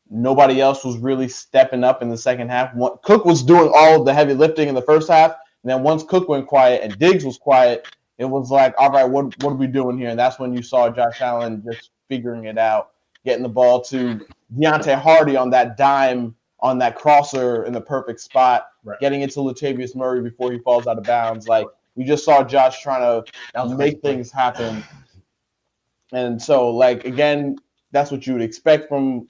nobody else was really stepping up in the second half. Cook was doing all of the heavy lifting in the first half, and then once Cook went quiet and Diggs was quiet, it was like, all right, what are we doing here? And that's when you saw Josh Allen just figuring it out, getting the ball to Deontay Hardy on that dime, on that crosser in the perfect spot, right, getting it to Latavius Murray before he falls out of bounds. Like, we just saw Josh trying to make things happen. And so, like, again, that's what you would expect from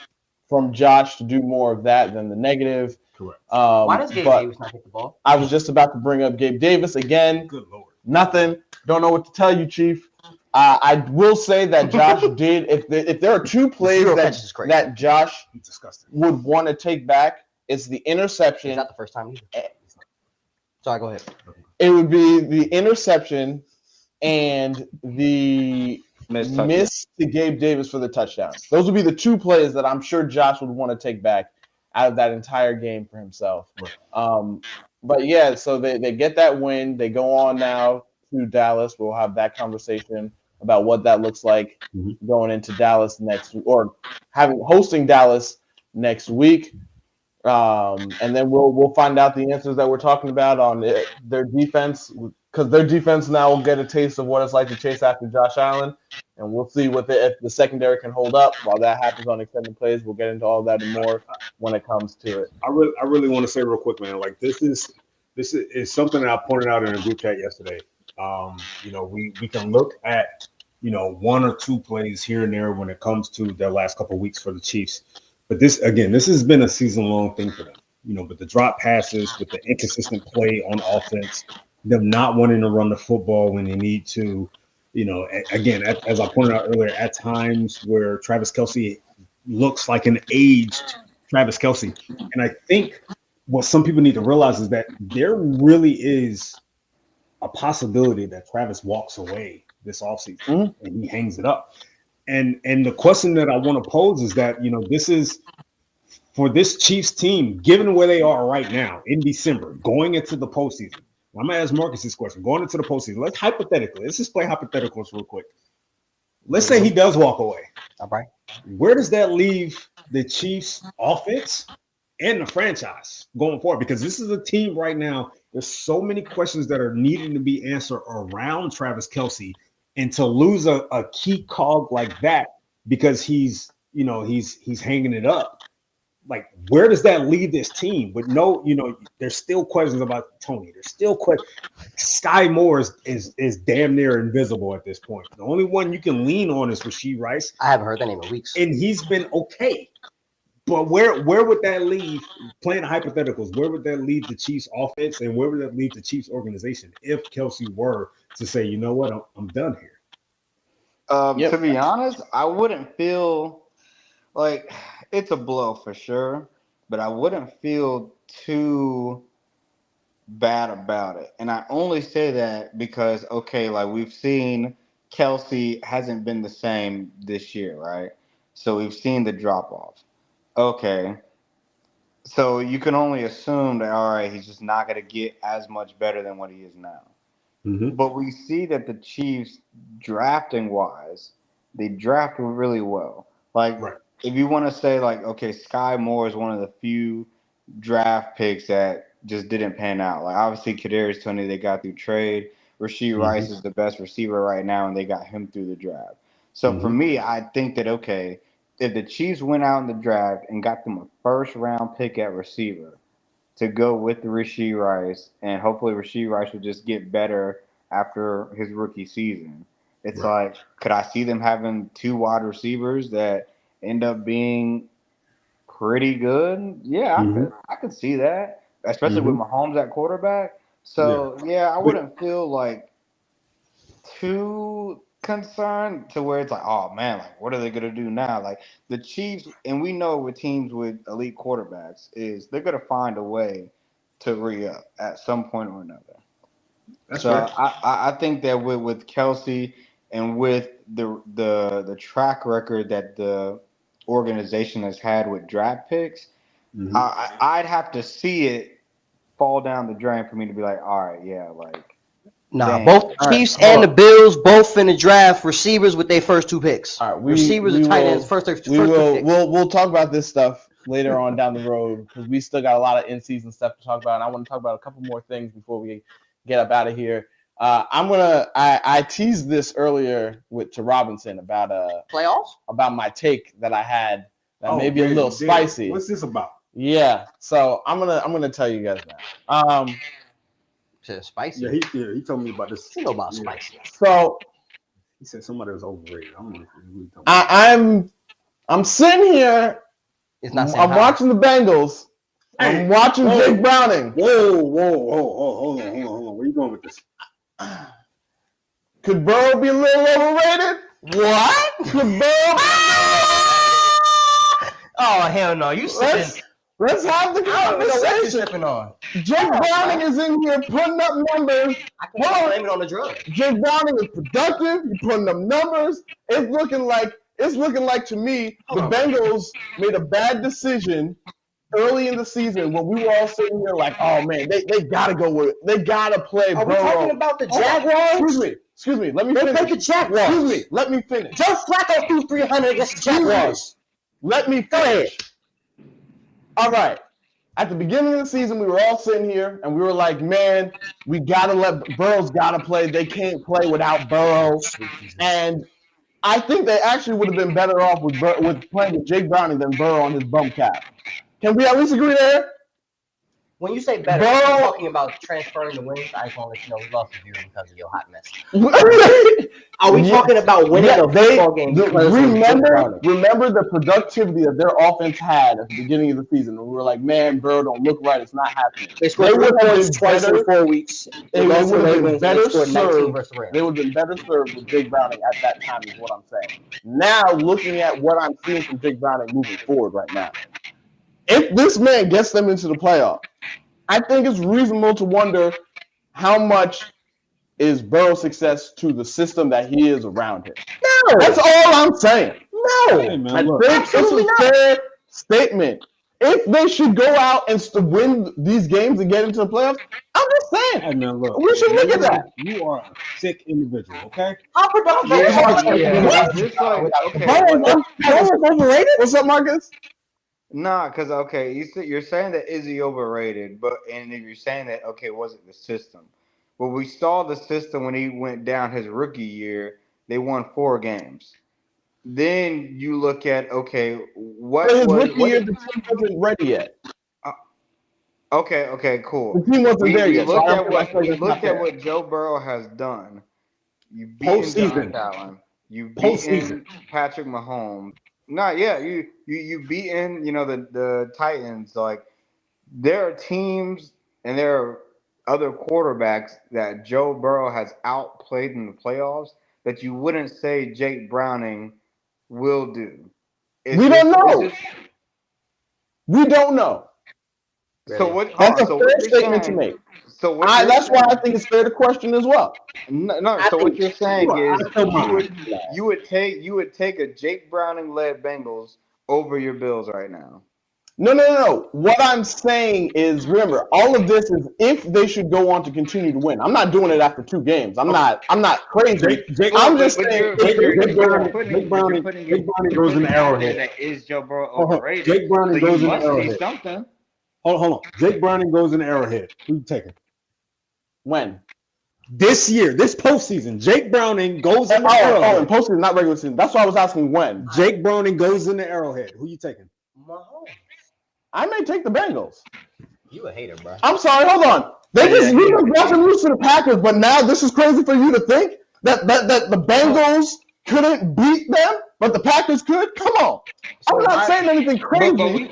Josh, to do more of that than the negative. Correct. Why does Gabe Davis not hit the ball? I was just about to bring up Gabe Davis again. Good Lord. Nothing. Don't know what to tell you, Chief. I will say that Josh did. If there are 2 plays that Josh would want to take back, it's the interception. It's not the first time either. Sorry, go ahead. It would be the interception and the miss to Gabe Davis for the touchdown. Those would be the 2 plays that I'm sure Josh would want to take back out of that entire game for himself. Right. But yeah, so they get that win. They go on now to Dallas. We'll have that conversation about what that looks like going into Dallas next week, or hosting Dallas next week. And then we'll find out the answers that we're talking about on their defense, because their defense now will get a taste of what it's like to chase after Josh Allen, and we'll see if the secondary can hold up while that happens on extended plays. We'll get into all that and more when it comes to it. I really want to say real quick, man. Like, this is something that I pointed out in a group chat yesterday. We can look at 1 or 2 plays here and there when it comes to their last couple of weeks for the Chiefs. But this has been a season-long thing for them. With the drop passes, with the inconsistent play on offense, them not wanting to run the football when they need to. Again, as I pointed out earlier, at times where Travis Kelce looks like an aged Travis Kelce. And I think what some people need to realize is that there really is a possibility that Travis walks away this offseason and he hangs it up. And the question that I want to pose is that, this is for this Chiefs team, given where they are right now in December, going into the postseason. I'm going to ask Marcus this question. Going into the postseason, let's just play hypotheticals real quick. Let's say he does walk away. All right. Where does that leave the Chiefs offense and the franchise going forward? Because this is a team right now, there's so many questions that are needing to be answered around Travis Kelce, and to lose a key cog like that because he's hanging it up. Like, where does that leave this team? But no, there's still questions about Tony. There's still questions. Sky Moore is damn near invisible at this point. The only one you can lean on is Rashee Rice. I haven't heard that name in weeks. And he's been okay. But where would that leave, playing hypotheticals, where would that leave the Chiefs offense, and where would that leave the Chiefs organization if Kelce were to say, you know what, I'm done here? To be honest, I wouldn't feel like it's a blow for sure, but I wouldn't feel too bad about it. And I only say that because, okay, like we've seen Kelce hasn't been the same this year, right? So we've seen the drop off. Okay. So you can only assume that, all right, he's just not going to get as much better than what he is now. Mm-hmm. But we see that the Chiefs, drafting wise, they draft really well. Like, Right. if you want to say, like, okay, Sky Moore is one of the few draft picks that just didn't pan out. Like, obviously, Kadarius Toney, they got through trade. Rasheed Rice is the best receiver right now, and they got him through the draft. So for me, I think that, okay, if the Chiefs went out in the draft and got them a first-round pick at receiver to go with the Rasheed Rice, and hopefully Rasheed Rice will just get better after his rookie season. It's like, could I see them having 2 wide receivers that end up being pretty good? Yeah, I could see that, especially with Mahomes at quarterback. So, yeah, I wouldn't feel like too concerned to where it's like, oh man, like what are they gonna do now? Like the Chiefs, and we know with teams with elite quarterbacks is they're gonna find a way to re-up at some point or another. That's So right. I think that with Kelsey and with the track record that the organization has had with draft picks, I'd have to see it fall down the drain for me to be like, all right, yeah, like. Nah, Dang. both the Chiefs and the Bills both finna draft receivers with their first 2 picks. All right, Receivers and tight ends first 2 picks. We'll talk about this stuff later on down the road because we still got a lot of in-season stuff to talk about, and I want to talk about a couple more things before we get up out of here. I teased this earlier to Robinson about playoffs, about my take that I had that may be a little spicy. What's this about? Yeah, so I'm gonna tell you guys now. Spicy. Yeah, he told me about this. You know about spicy. So he said somebody was overrated. I don't know who he talking about. I'm sitting here. I'm watching the Bengals. Hey, I'm watching Jake Browning. Whoa, hold on. Where you going with this? Could Burrow be a little overrated? What? Could Burrow? Oh hell no! You sipping? Let's have the conversation. Jake Browning is in here putting up numbers. I can't blame it on the drug. Jake Browning is productive. He's putting up numbers. It's looking like to me the Bengals made a bad decision early in the season when we were all sitting here like, oh man, they gotta play Burrow. Are we talking about the Jaguars? Excuse me. Let me finish. Play the Jaguars. Excuse me. Let me finish. Joe Flacco threw 300 against the Jaguars. Let me finish. Go ahead. All right. At the beginning of the season, we were all sitting here and we were like, man, we gotta Burrow's gotta play. They can't play without Burrow. And I think they actually would have been better off with playing with Jake Browning than Burrow on his bum cap. Can we at least agree there? When you say better, you're talking about transferring the wins. I just want to let you know we lost the view because of your hot mess. Are we talking about winning a baseball game? Remember the productivity that their offense had at the beginning of the season. We were like, man, Burrow don't look right. It's not happening. They scored 3 points twice in 4 weeks. They would have been better served with Jake Browning at that time is what I'm saying. Now, looking at what I'm seeing from Jake Browning moving forward right now, if this man gets them into the playoff, I think it's reasonable to wonder how much is Burrow's success to the system that he is around him. No. That's all I'm saying. No. Hey, man, I think it's a fair statement. If they should go out and win these games and get into the playoffs, I'm just saying. Hey, man, look, we should look at that. You are a sick individual, okay? How productive? Overrated? What's up, Marcus? Nah, because you're saying that is he overrated, and if you're saying that was it the system? Well, we saw the system when he went down his rookie year. They won 4 games. Then you look at what his rookie year, the team wasn't ready yet. Okay, cool. The team wasn't there yet. We looked at what Joe Burrow has done. You beat Josh Allen. You beat Patrick Mahomes. You beaten, the Titans. Like, there are teams and there are other quarterbacks that Joe Burrow has outplayed in the playoffs that you wouldn't say Jake Browning will do. We don't know. We don't know. So what? That's a fair statement to make. So what That's why I think it's fair to question as well. no. So what you're saying is Come you would take a Jake Browning led Bengals over your Bills right now. No. What I'm saying is, remember, all of this is if they should go on to continue to win. I'm not doing it after 2 games. I'm not crazy. I'm just saying Jake Browning goes in the Arrowhead. That is Joe Burrow overrated. Jake Browning So goes you in the must see Arrowhead. something. Hold on. Jake Browning goes in the Arrowhead. Who you taking? when. This year, this postseason, Jake Browning goes in the Oh, Arrowhead. in postseason, not regular season. That's why I was asking when. Jake Browning goes in the Arrowhead. Who you taking? Mahomes. I may take the Bengals. You a hater, bro. I'm sorry, hold on. We just got to lose to the Packers, but now this is crazy for you to think that the Bengals couldn't beat them, but the Packers could? Come on. I'm not saying anything crazy. But we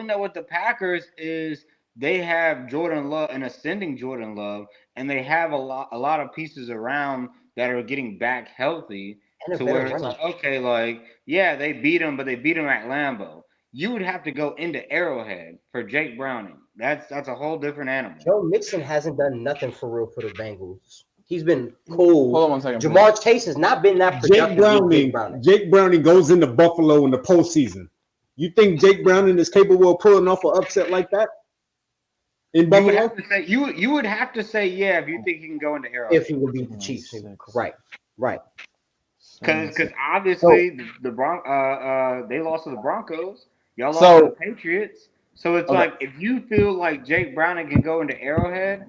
know what the Packers is. They have Jordan Love, an ascending Jordan Love, and they have a lot of pieces around that are getting back healthy to where it's like, okay, like, yeah, they beat them, but they beat them at Lambeau. You would have to go into Arrowhead for Jake Browning. That's a whole different animal. Joe Mixon hasn't done nothing for real for the Bengals. He's been cool. Hold on 1 second. Jamar Chase has not been that productive. Jake Browning goes into Buffalo in the postseason. You think Jake Browning is capable of pulling off an upset like that? In Buffalo? You would have to say yeah if you think he can go into Arrowhead. If he would beat the Chiefs. Right. Because obviously the they lost to the Broncos. Y'all lost to the Patriots. So it's like if you feel like Jake Browning can go into Arrowhead,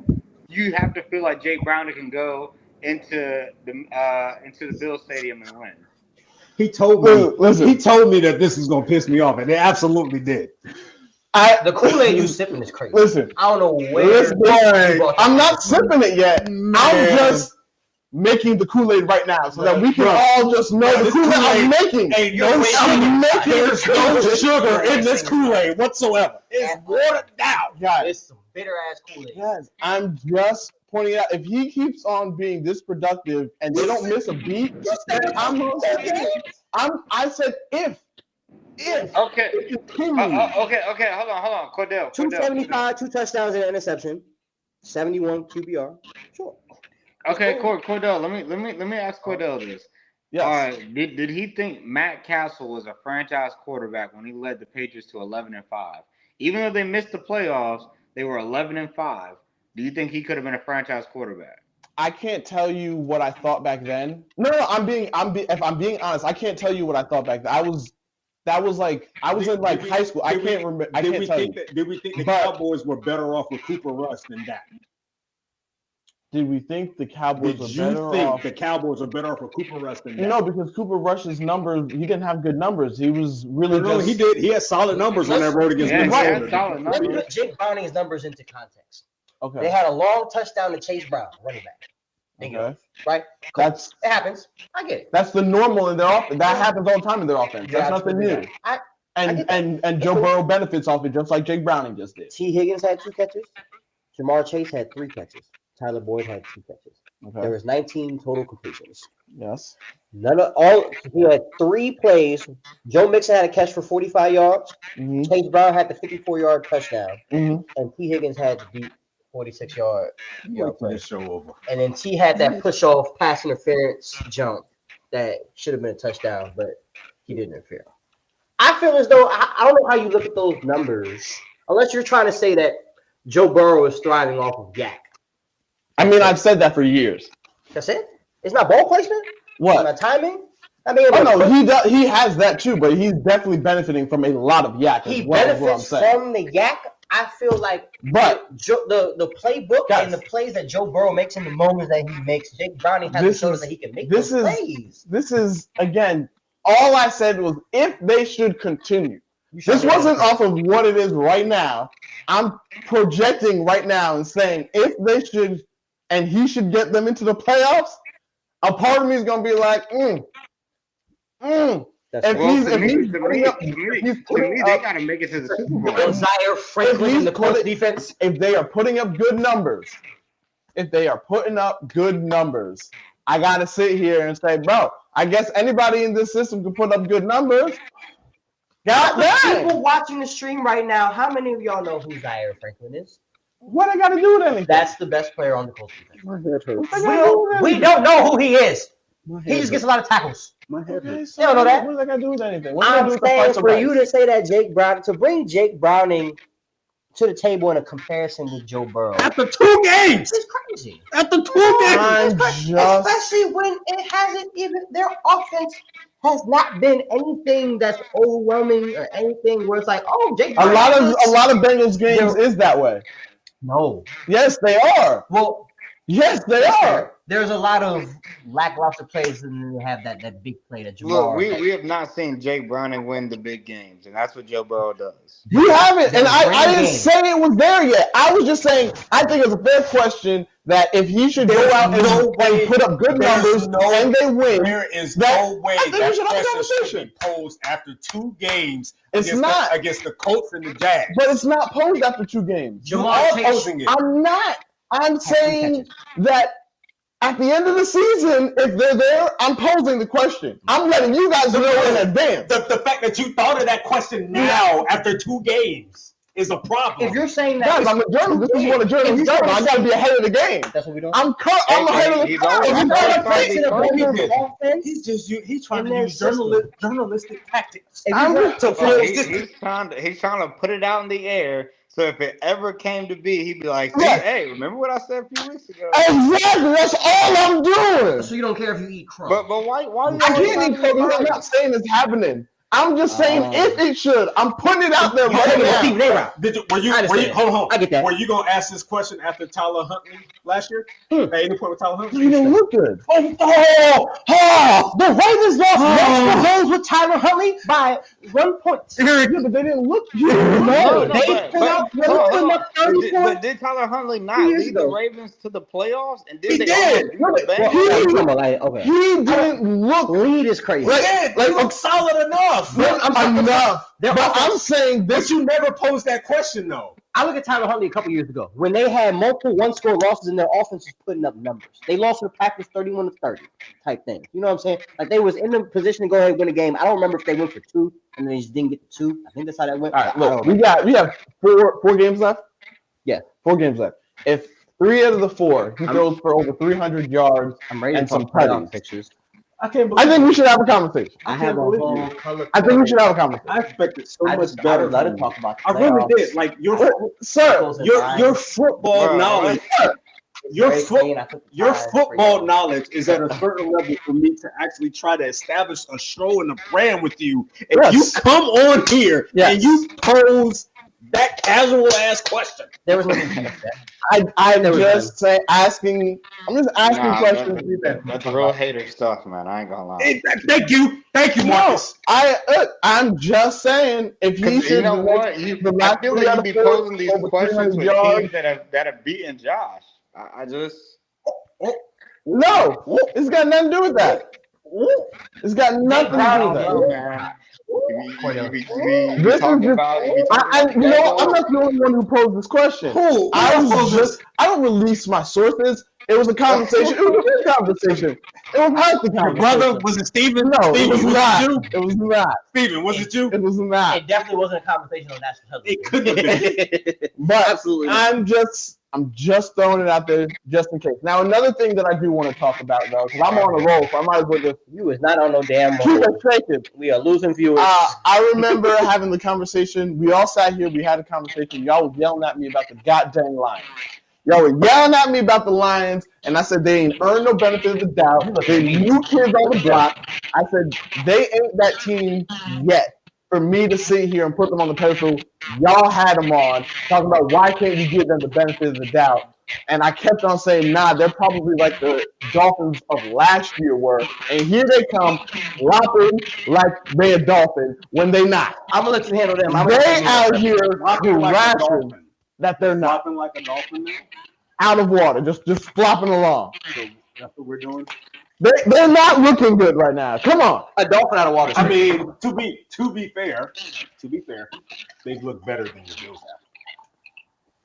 you have to feel like Jake Browning can go into the Bills Stadium and win. He told me that this is gonna piss me off, and it absolutely did. The Kool-Aid you sipping is crazy. Listen, I don't know where. I'm not sipping it yet. Man. I'm just making the Kool-Aid right now so that we can all just know the Kool-Aid I'm making. Ain't no sugar. There's no sugar in this Kool-Aid whatsoever. It's watered down. It's some bitter ass Kool-Aid. Yes, I'm just pointing out if he keeps on being this productive and they don't miss a beat, I said if. Okay. Hold on. Cordell. 275, 2 touchdowns and an interception, 71 QBR. Sure. Okay, Cordell. Let me ask Cordell this. Yes. All right. Did he think Matt Castle was a franchise quarterback when he led the Patriots to 11-5? Even though they missed the playoffs, they were 11-5. Do you think he could have been a franchise quarterback? I can't tell you what I thought back then. No. If I'm being honest, I can't tell you what I thought back then. I was in high school. I can't remember. I can't tell you. Did we think the Cowboys were better off with Cooper Rush than that? Did we think the Cowboys were better off? The Cowboys were better off with Cooper Rush than that? No, because Cooper Rush's numbers, he didn't have good numbers. He was really he did. He had solid numbers on that road against Minnesota. He had solid numbers. Let me put Jake Browning's numbers into context. Okay. They had a long touchdown to Chase Brown, running back. Okay. Right? It happens. I get it. That's the normal in their offense. That happens all the time in their offense. That's nothing new. And Joe Burrow benefits off it just like Jake Browning just did. T. Higgins had 2 catches. Jamar Chase had 3 catches. Tyler Boyd had 2 catches. Okay. There was 19 total completions. Yes. He had 3 plays. Joe Mixon had a catch for 45 yards. Mm-hmm. Chase Brown had the 54-yard touchdown. Mm-hmm. And T. Higgins had the 46-yard play. Show over. And then T had that push-off pass interference jump that should have been a touchdown, but he didn't interfere. I feel as though I don't know how you look at those numbers, unless you're trying to say that Joe Burrow is thriving off of yak. I mean, I've said that for years. That's it? It's not ball placement? What? It's not timing? I mean, he has that too, but he's definitely benefiting from a lot of yak as well. He benefits from the yak. I feel like the playbook and the plays that Joe Burrow makes in the moments that he makes, Jake Browning has to show that he can make those plays. This is, again, all I said was if they should continue. This wasn't off of what it is right now. I'm projecting right now and saying if they should and he should get them into the playoffs, a part of me is going to be like, they got to make it to the Super Bowl. Zaire Franklin in the Colts defense. If they are putting up good numbers, I got to sit here and say, bro, I guess anybody in this system can put up good numbers. People watching the stream right now, how many of y'all know who Zaire Franklin is? What I got to do with anything? That's the best player on the Colts defense. My head hurts. We don't know who he is. He just gets a lot of tackles. My head hurts. You don't know that? What does that got to do with anything? I'm saying for you to say that to bring Jake Browning to the table in a comparison with Joe Burrow. After 2 games. It's crazy. After 2 games. Especially when it hasn't even, their offense has not been anything that's overwhelming or anything where it's like, oh, Jake Browning. A lot of Bengals games is that way. No. Yes, they are. Well, yes, they are. There's a lot of lackluster plays, and then you have that big play that Jamar. Look, we have not seen Jake Browning win the big games, and that's what Joe Burrow does. We haven't, and I didn't say it was there yet. I was just saying I think it's a fair question that if he should go out and put up good numbers and they win, there is no way I think we should have a question should conversation. be posed after 2 games It's not against the Colts and the Jags. But it's not posed after 2 games. You are posing it. I'm not. I'm saying that at the end of the season, if they're there, I'm posing the question. I'm letting you guys know in advance. The fact that you thought of that question now after 2 games is a problem. If you're saying that, guys, I'm a journalist. This is what a journalist does. I got to be ahead of the game. That's what we do. I'm ahead of the game. He's trying to use journalistic tactics. He's trying to put it out in the air. So if it ever came to be, he'd be like, hey, remember what I said a few weeks ago? Exactly. That's all I'm doing. So you don't care if you eat crumbs. But why I can't eat crumbs. I'm not saying it's happening. I'm just saying if it should. I'm putting it out there right now. Hold on. I get that. Were you going to ask this question after Tyler Huntley last year? At any point with Tyler Huntley? He didn't look good. The Ravens lost multiple games with Tyler Huntley by 1 point. Yeah, but they didn't look good. But did Tyler Huntley not lead the Ravens to the playoffs? And did He did. He didn't look. Lead is crazy. Like solid enough. Enough. But I'm saying this. But you never posed that question, though. I look at Tyler Huntley a couple years ago when they had multiple one-score losses and their offense was putting up numbers. They lost to the Packers 31-30 type thing. You know what I'm saying? Like they was in the position to go ahead and win a game. I don't remember if they went for 2 and they just didn't get to 2. I think that's how that went. All right, look, we have four games left. Yeah, 4 games left. If 3 out of the 4 he throws for over 300 yards and some touchdowns. Pictures. I think we should have a conversation. I have a whole color. I think we should have a conversation. I expected so much better. Let it talk about. I really did. Like your football knowledge. Your football knowledge is at a certain level for me to actually try to establish a show and a brand with you. If you come on here and you pose that casual ass question, there was nothing like that. I'm just asking questions. That's real hater stuff, man. I ain't gonna lie. Hey, thank you, Marcus. I'm just saying if he should. You know what? I feel like you be posing these questions with teams that have beaten Josh. I just no. It's got nothing to do with that. It's got nothing to do with that. I'm not the only one who posed this question. I don't release my sources. It was a conversation. It was a good conversation. It was healthy conversation. Brother, was it Steven? No, Steven, it was not. It was not. Steven, was it you? It was not. It definitely wasn't a conversation on national television. It could have been. But Absolutely. I'm just throwing it out there just in case. Now, another thing that I do want to talk about, though, because I'm on a roll, so I might as well just You is not on no damn keep roll. it shaking. We are losing viewers. I remember having the conversation. We all sat here. We had a conversation. Y'all was yelling at me about the goddamn Lions. Y'all were yelling at me about the Lions, and I said they ain't earned no benefit of the doubt. They're new kids on the block. I said they ain't that team yet. For me to sit here and put them on the pedestal, y'all had them on, talking about why can't we give them the benefit of the doubt. And I kept on saying, nah, they're probably like the Dolphins of last year were. And here they come, flopping like they're a Dolphin when they not. I'm going to let you handle them. They out here harassing that they're not. Flopping like a dolphin now? Out of water, just flopping along. So that's what we're doing? They're not looking good right now. Come on. A dolphin out of water. I mean, to be fair, they've looked better than your Bills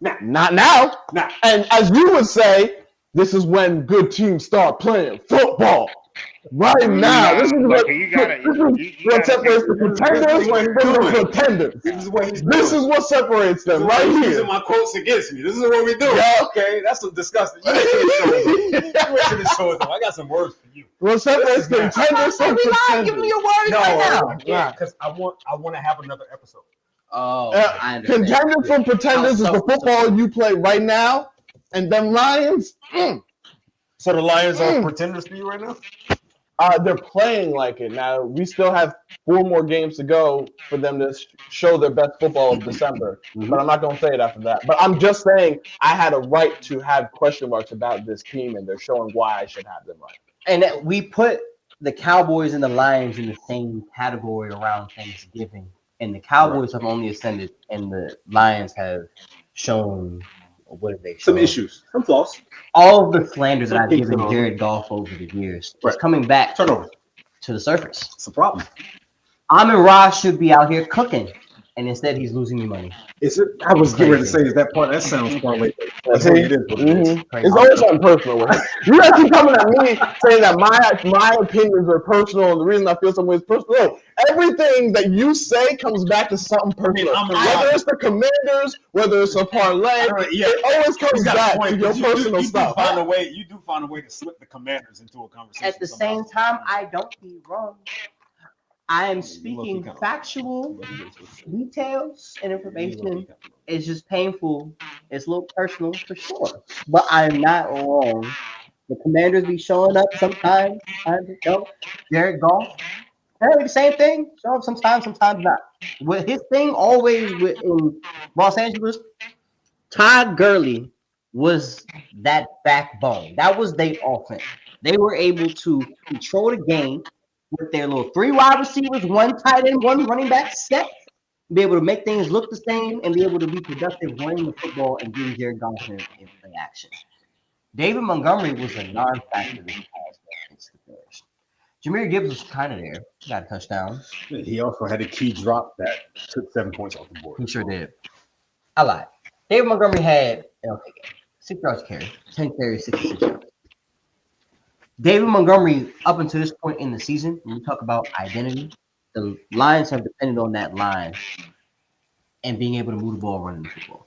have. Not now. Nah. And as you would say, this is when good teams start playing football. Right now, this is what you gotta separates the contenders from the pretenders. This is what he's doing. This is what separates them right He's here. using my quotes against me. This is what we do. Yeah. Okay, that's some disgusting. You wait till the show is over. I got some words for you. What separates contenders from pretenders? Give me your words right now. Because I want to have another episode. Oh, I understand. Contenders from pretenders is the football you play right now, and them Lions. So the Lions are pretenders for you right now? They're playing like it. Now, we still have 4 more games to go for them to show their best football of December. But I'm not going to say it after that. But I'm just saying I had a right to have question marks about this team, and they're showing why I should have them right. And we put the Cowboys and the Lions in the same category around Thanksgiving. And the Cowboys have only ascended, and the Lions have shown what have they shown? Some issues, some flaws. All of the slander that I've given Jared Goff over the years is coming back to the surface. It's a problem. Amon-Ra should be out here cooking, and instead he's losing me money. Is it? I was getting ready to say, is that part? That sounds parlay. That's it. It's always something personal. You guys keep coming at me saying that my opinions are personal, and the reason I feel some way is personal. No, everything that you say comes back to something personal. Whether it's the Commanders, whether it's a parlay, it always comes back to your personal stuff. You do find a way to slip the Commanders into a conversation. At the same time, I don't be wrong. I am speaking factual details and information. It's just painful. It's a little personal for sure. But I'm not wrong. The Commanders be showing up sometimes. Jared Goff, the same thing. Show up sometimes not. With his thing always in Los Angeles, Todd Gurley was that backbone. That was their offense. They were able to control the game with their little 3 wide receivers, 1 tight end, 1 running back set, be able to make things look the same and be able to be productive running the football and getting Jared Goff in play action. David Montgomery was a non-factor this past against the Bears. Jameer Gibbs was kind of there. He got a touchdown. He also had a key drop that took 7 points off the board. He sure did. I lied. David Montgomery had 6 yards carry, 10 carries, 66 yards. David Montgomery, up until this point in the season, when we talk about identity, the Lions have depended on that line and being able to move the ball, running the football.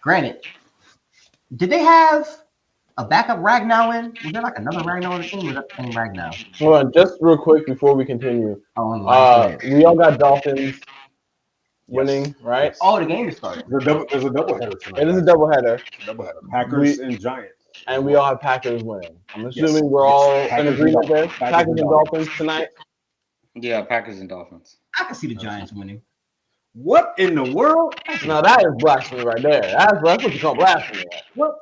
Granted, did they have a backup Ragnow in? Was there like another Ragnow on the team? Was that the same Ragnow? Hold on, just real quick before we continue. We all got Dolphins winning, right? Oh, the game is started. There's a doubleheader tonight. It is a doubleheader. Packers and Giants. And we all have Packers winning. I'm assuming we're all in agreement there. Packers and Dolphins tonight. Yeah, Packers and Dolphins. I can see the Giants winning. What in the world? Now that is blasphemy right there. That's what you call blasphemy. What?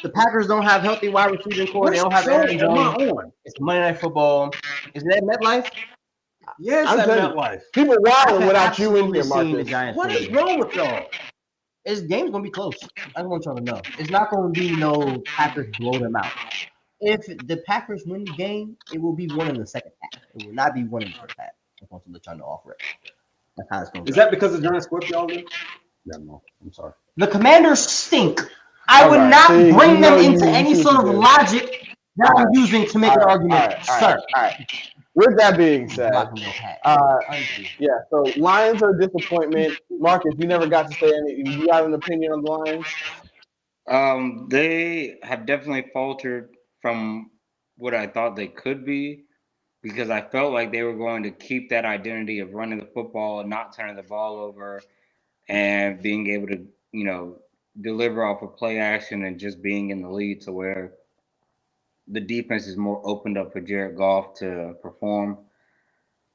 The Packers don't have healthy wide receiving core. They don't have Aaron Jones. It's Monday Night Football. Is that MetLife? Yes, that's MetLife. People wilding without you in here, Marcus. What is wrong with y'all? This game's gonna be close. I want y'all to know. It's not gonna be no Packers blow them out. If the Packers win the game, it will be one in the second half. It will not be one in the first half. I want to let y'all know off record. That's how it's gonna go. Is that because the Giants swept y'all then? No, I'm sorry. The Commanders stink. I would not bring them into any sort of logic that I'm using to make an argument, sir. All right. With that being said, so Lions are a disappointment. Marcus, you never got to say anything. You got an opinion on the Lions? They have definitely faltered from what I thought they could be, because I felt like they were going to keep that identity of running the football and not turning the ball over and being able to, deliver off of play action and just being in the lead to where the defense is more opened up for Jared Goff to perform.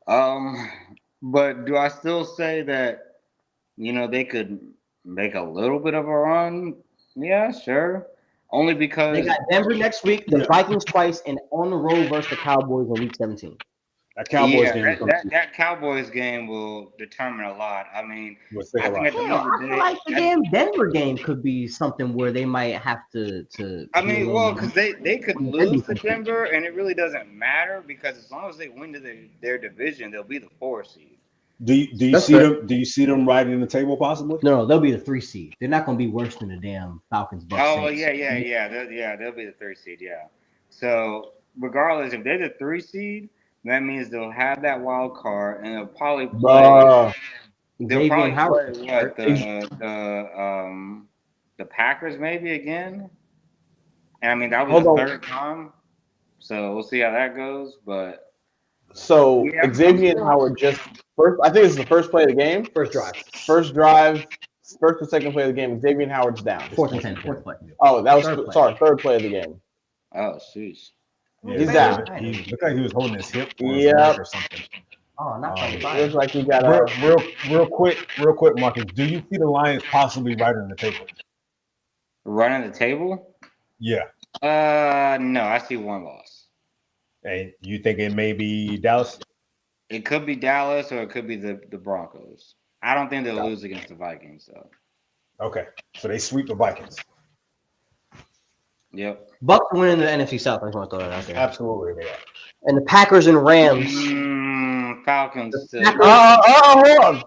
But do I still say that, they could make a little bit of a run? Yeah, sure. Only because they got Denver next week, the Vikings twice, and on the road versus the Cowboys on week 17. That Cowboys game. That Cowboys game will determine a lot. I mean, I feel like the damn Denver game could be something where they might have to. Because they could lose to Denver, and it really doesn't matter, because as long as they win to their division, they'll be the 4 seed. Do you see them riding the table possibly? No, they'll be the 3 seed. They're not going to be worse than the damn Falcons. Oh, yeah. They'll be the 3rd seed. Yeah. So regardless, if they're the 3 seed, that means they'll have that wild card and they'll probably play. They'll probably play the Packers maybe again. And I mean that was the third time. So we'll see how that goes. But so Xavier and Howard just first. I think it's the first play of the game. First drive. First or second play of the game. Xavier and Howard's down. Fourth and 10. Fourth play. Oh, that was third play of the game. Oh, jeez. Yeah, He's down. He looked like he was holding his hip or something. Oh, not looks like he got real quick, Marcus. Do you see the Lions possibly running the table? Running the table? Yeah. No, I see one loss. Hey, you think it may be Dallas? It could be Dallas or it could be the Broncos. I don't think they'll lose against the Vikings, though. Okay, so they sweep the Vikings. Yep. Bucks are winning the NFC South. I just want to throw that out there. Absolutely, they are. And the Packers and Rams. Falcons. Hold on.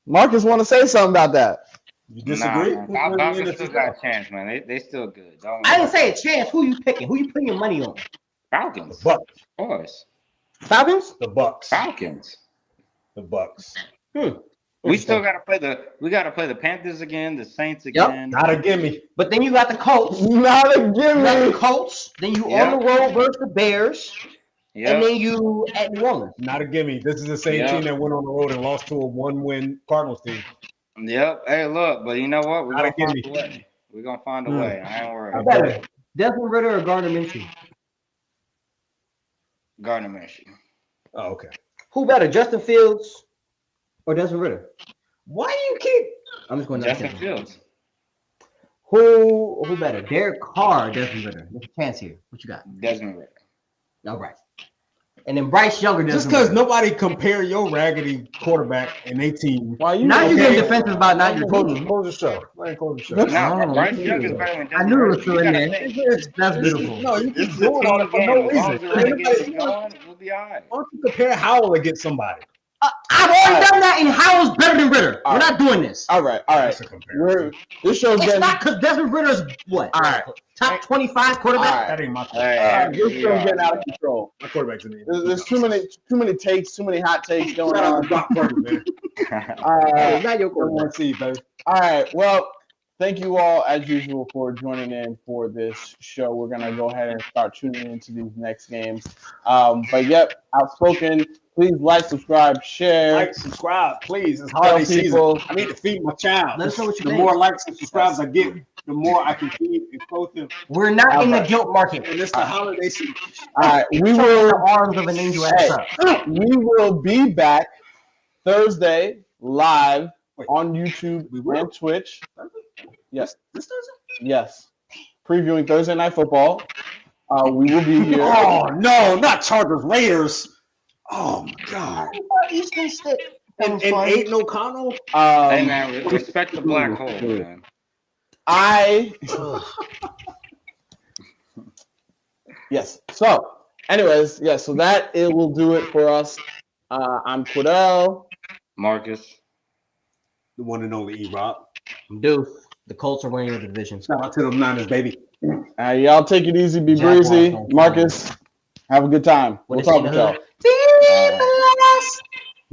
Marcus want to say something about that. You disagree? Falcons still got a chance, man. They still good. I didn't say a chance. Who you picking? Who you putting your money on? Falcons. The Bucks. Of course. Falcons? The Bucks. Falcons. The Bucks. We still gotta play the Panthers again, the Saints again. Not a gimme. But then you got the Colts. Not a You got the Colts. Then you on the road versus the Bears. And then you at New Orleans. Not a gimme. This is the same team that went on the road and lost to a 1-win Cardinals team. Yep. Hey, look, but you know what? We're gonna find a way. We're gonna find a way. I ain't worried. Better, Desmond Ritter or Gardner Minshew? Gardner Minshew. Oh, okay. Who better, Justin Fields or Desmond Ritter? Why do you keep? I'm just going to Justin Fields. Who better, Derek Carr or Desmond Ritter? There's a chance here. What you got? Desmond Ritter. All right. And then Bryce Younger. Just because nobody compare your raggedy quarterback and their team. Why you now you're getting defensive about not your team. Close the show. Close the show. No, Bryce Younger's better than Desmond Ritter. I knew it was still in there. That's beautiful. No, you keep doing all that for no reason. We'll be all right. Why don't you compare Howell against somebody? I've already done that, and Howell's better than Ritter. We're not doing this. All right. This show's it's not because Desmond Ritter's what? All right. Top 25 quarterback. All right. That ain't my quarterback. This show's getting out of control. My quarterback's in There's too many takes, too many hot takes going on. Brock Purdy, man. Not your quarterback. Baby. All right. Well, thank you all, as usual, for joining in for this show. We're going to go ahead and start tuning into these next games. But, yep, Outspoken. Please like, subscribe, share. Like, subscribe, please. It's holiday season. I need to feed my child. Let us know what you the think. more likes and subscribes I get, the more I can feed and clothe them. We're not in the guilt market. And it's the holiday season. All right. We will the arms of an angel we will be back Thursday live on YouTube and Twitch. Yes. This Thursday? Yes. Previewing Thursday Night Football. We will be here. Oh, no, not Chargers Raiders. Oh, my God. Eastern State. And Aiden O'Connell? Hey, man, respect the black hole, man. Yes. So, anyways, so that it will do it for us. I'm Cordell. Marcus. The one and only E-Rob. Dude, the Colts are winning the division. Shout out to them Niners, baby. Y'all take it easy, be breezy. Marcus, have a good time. We'll talk with y'all.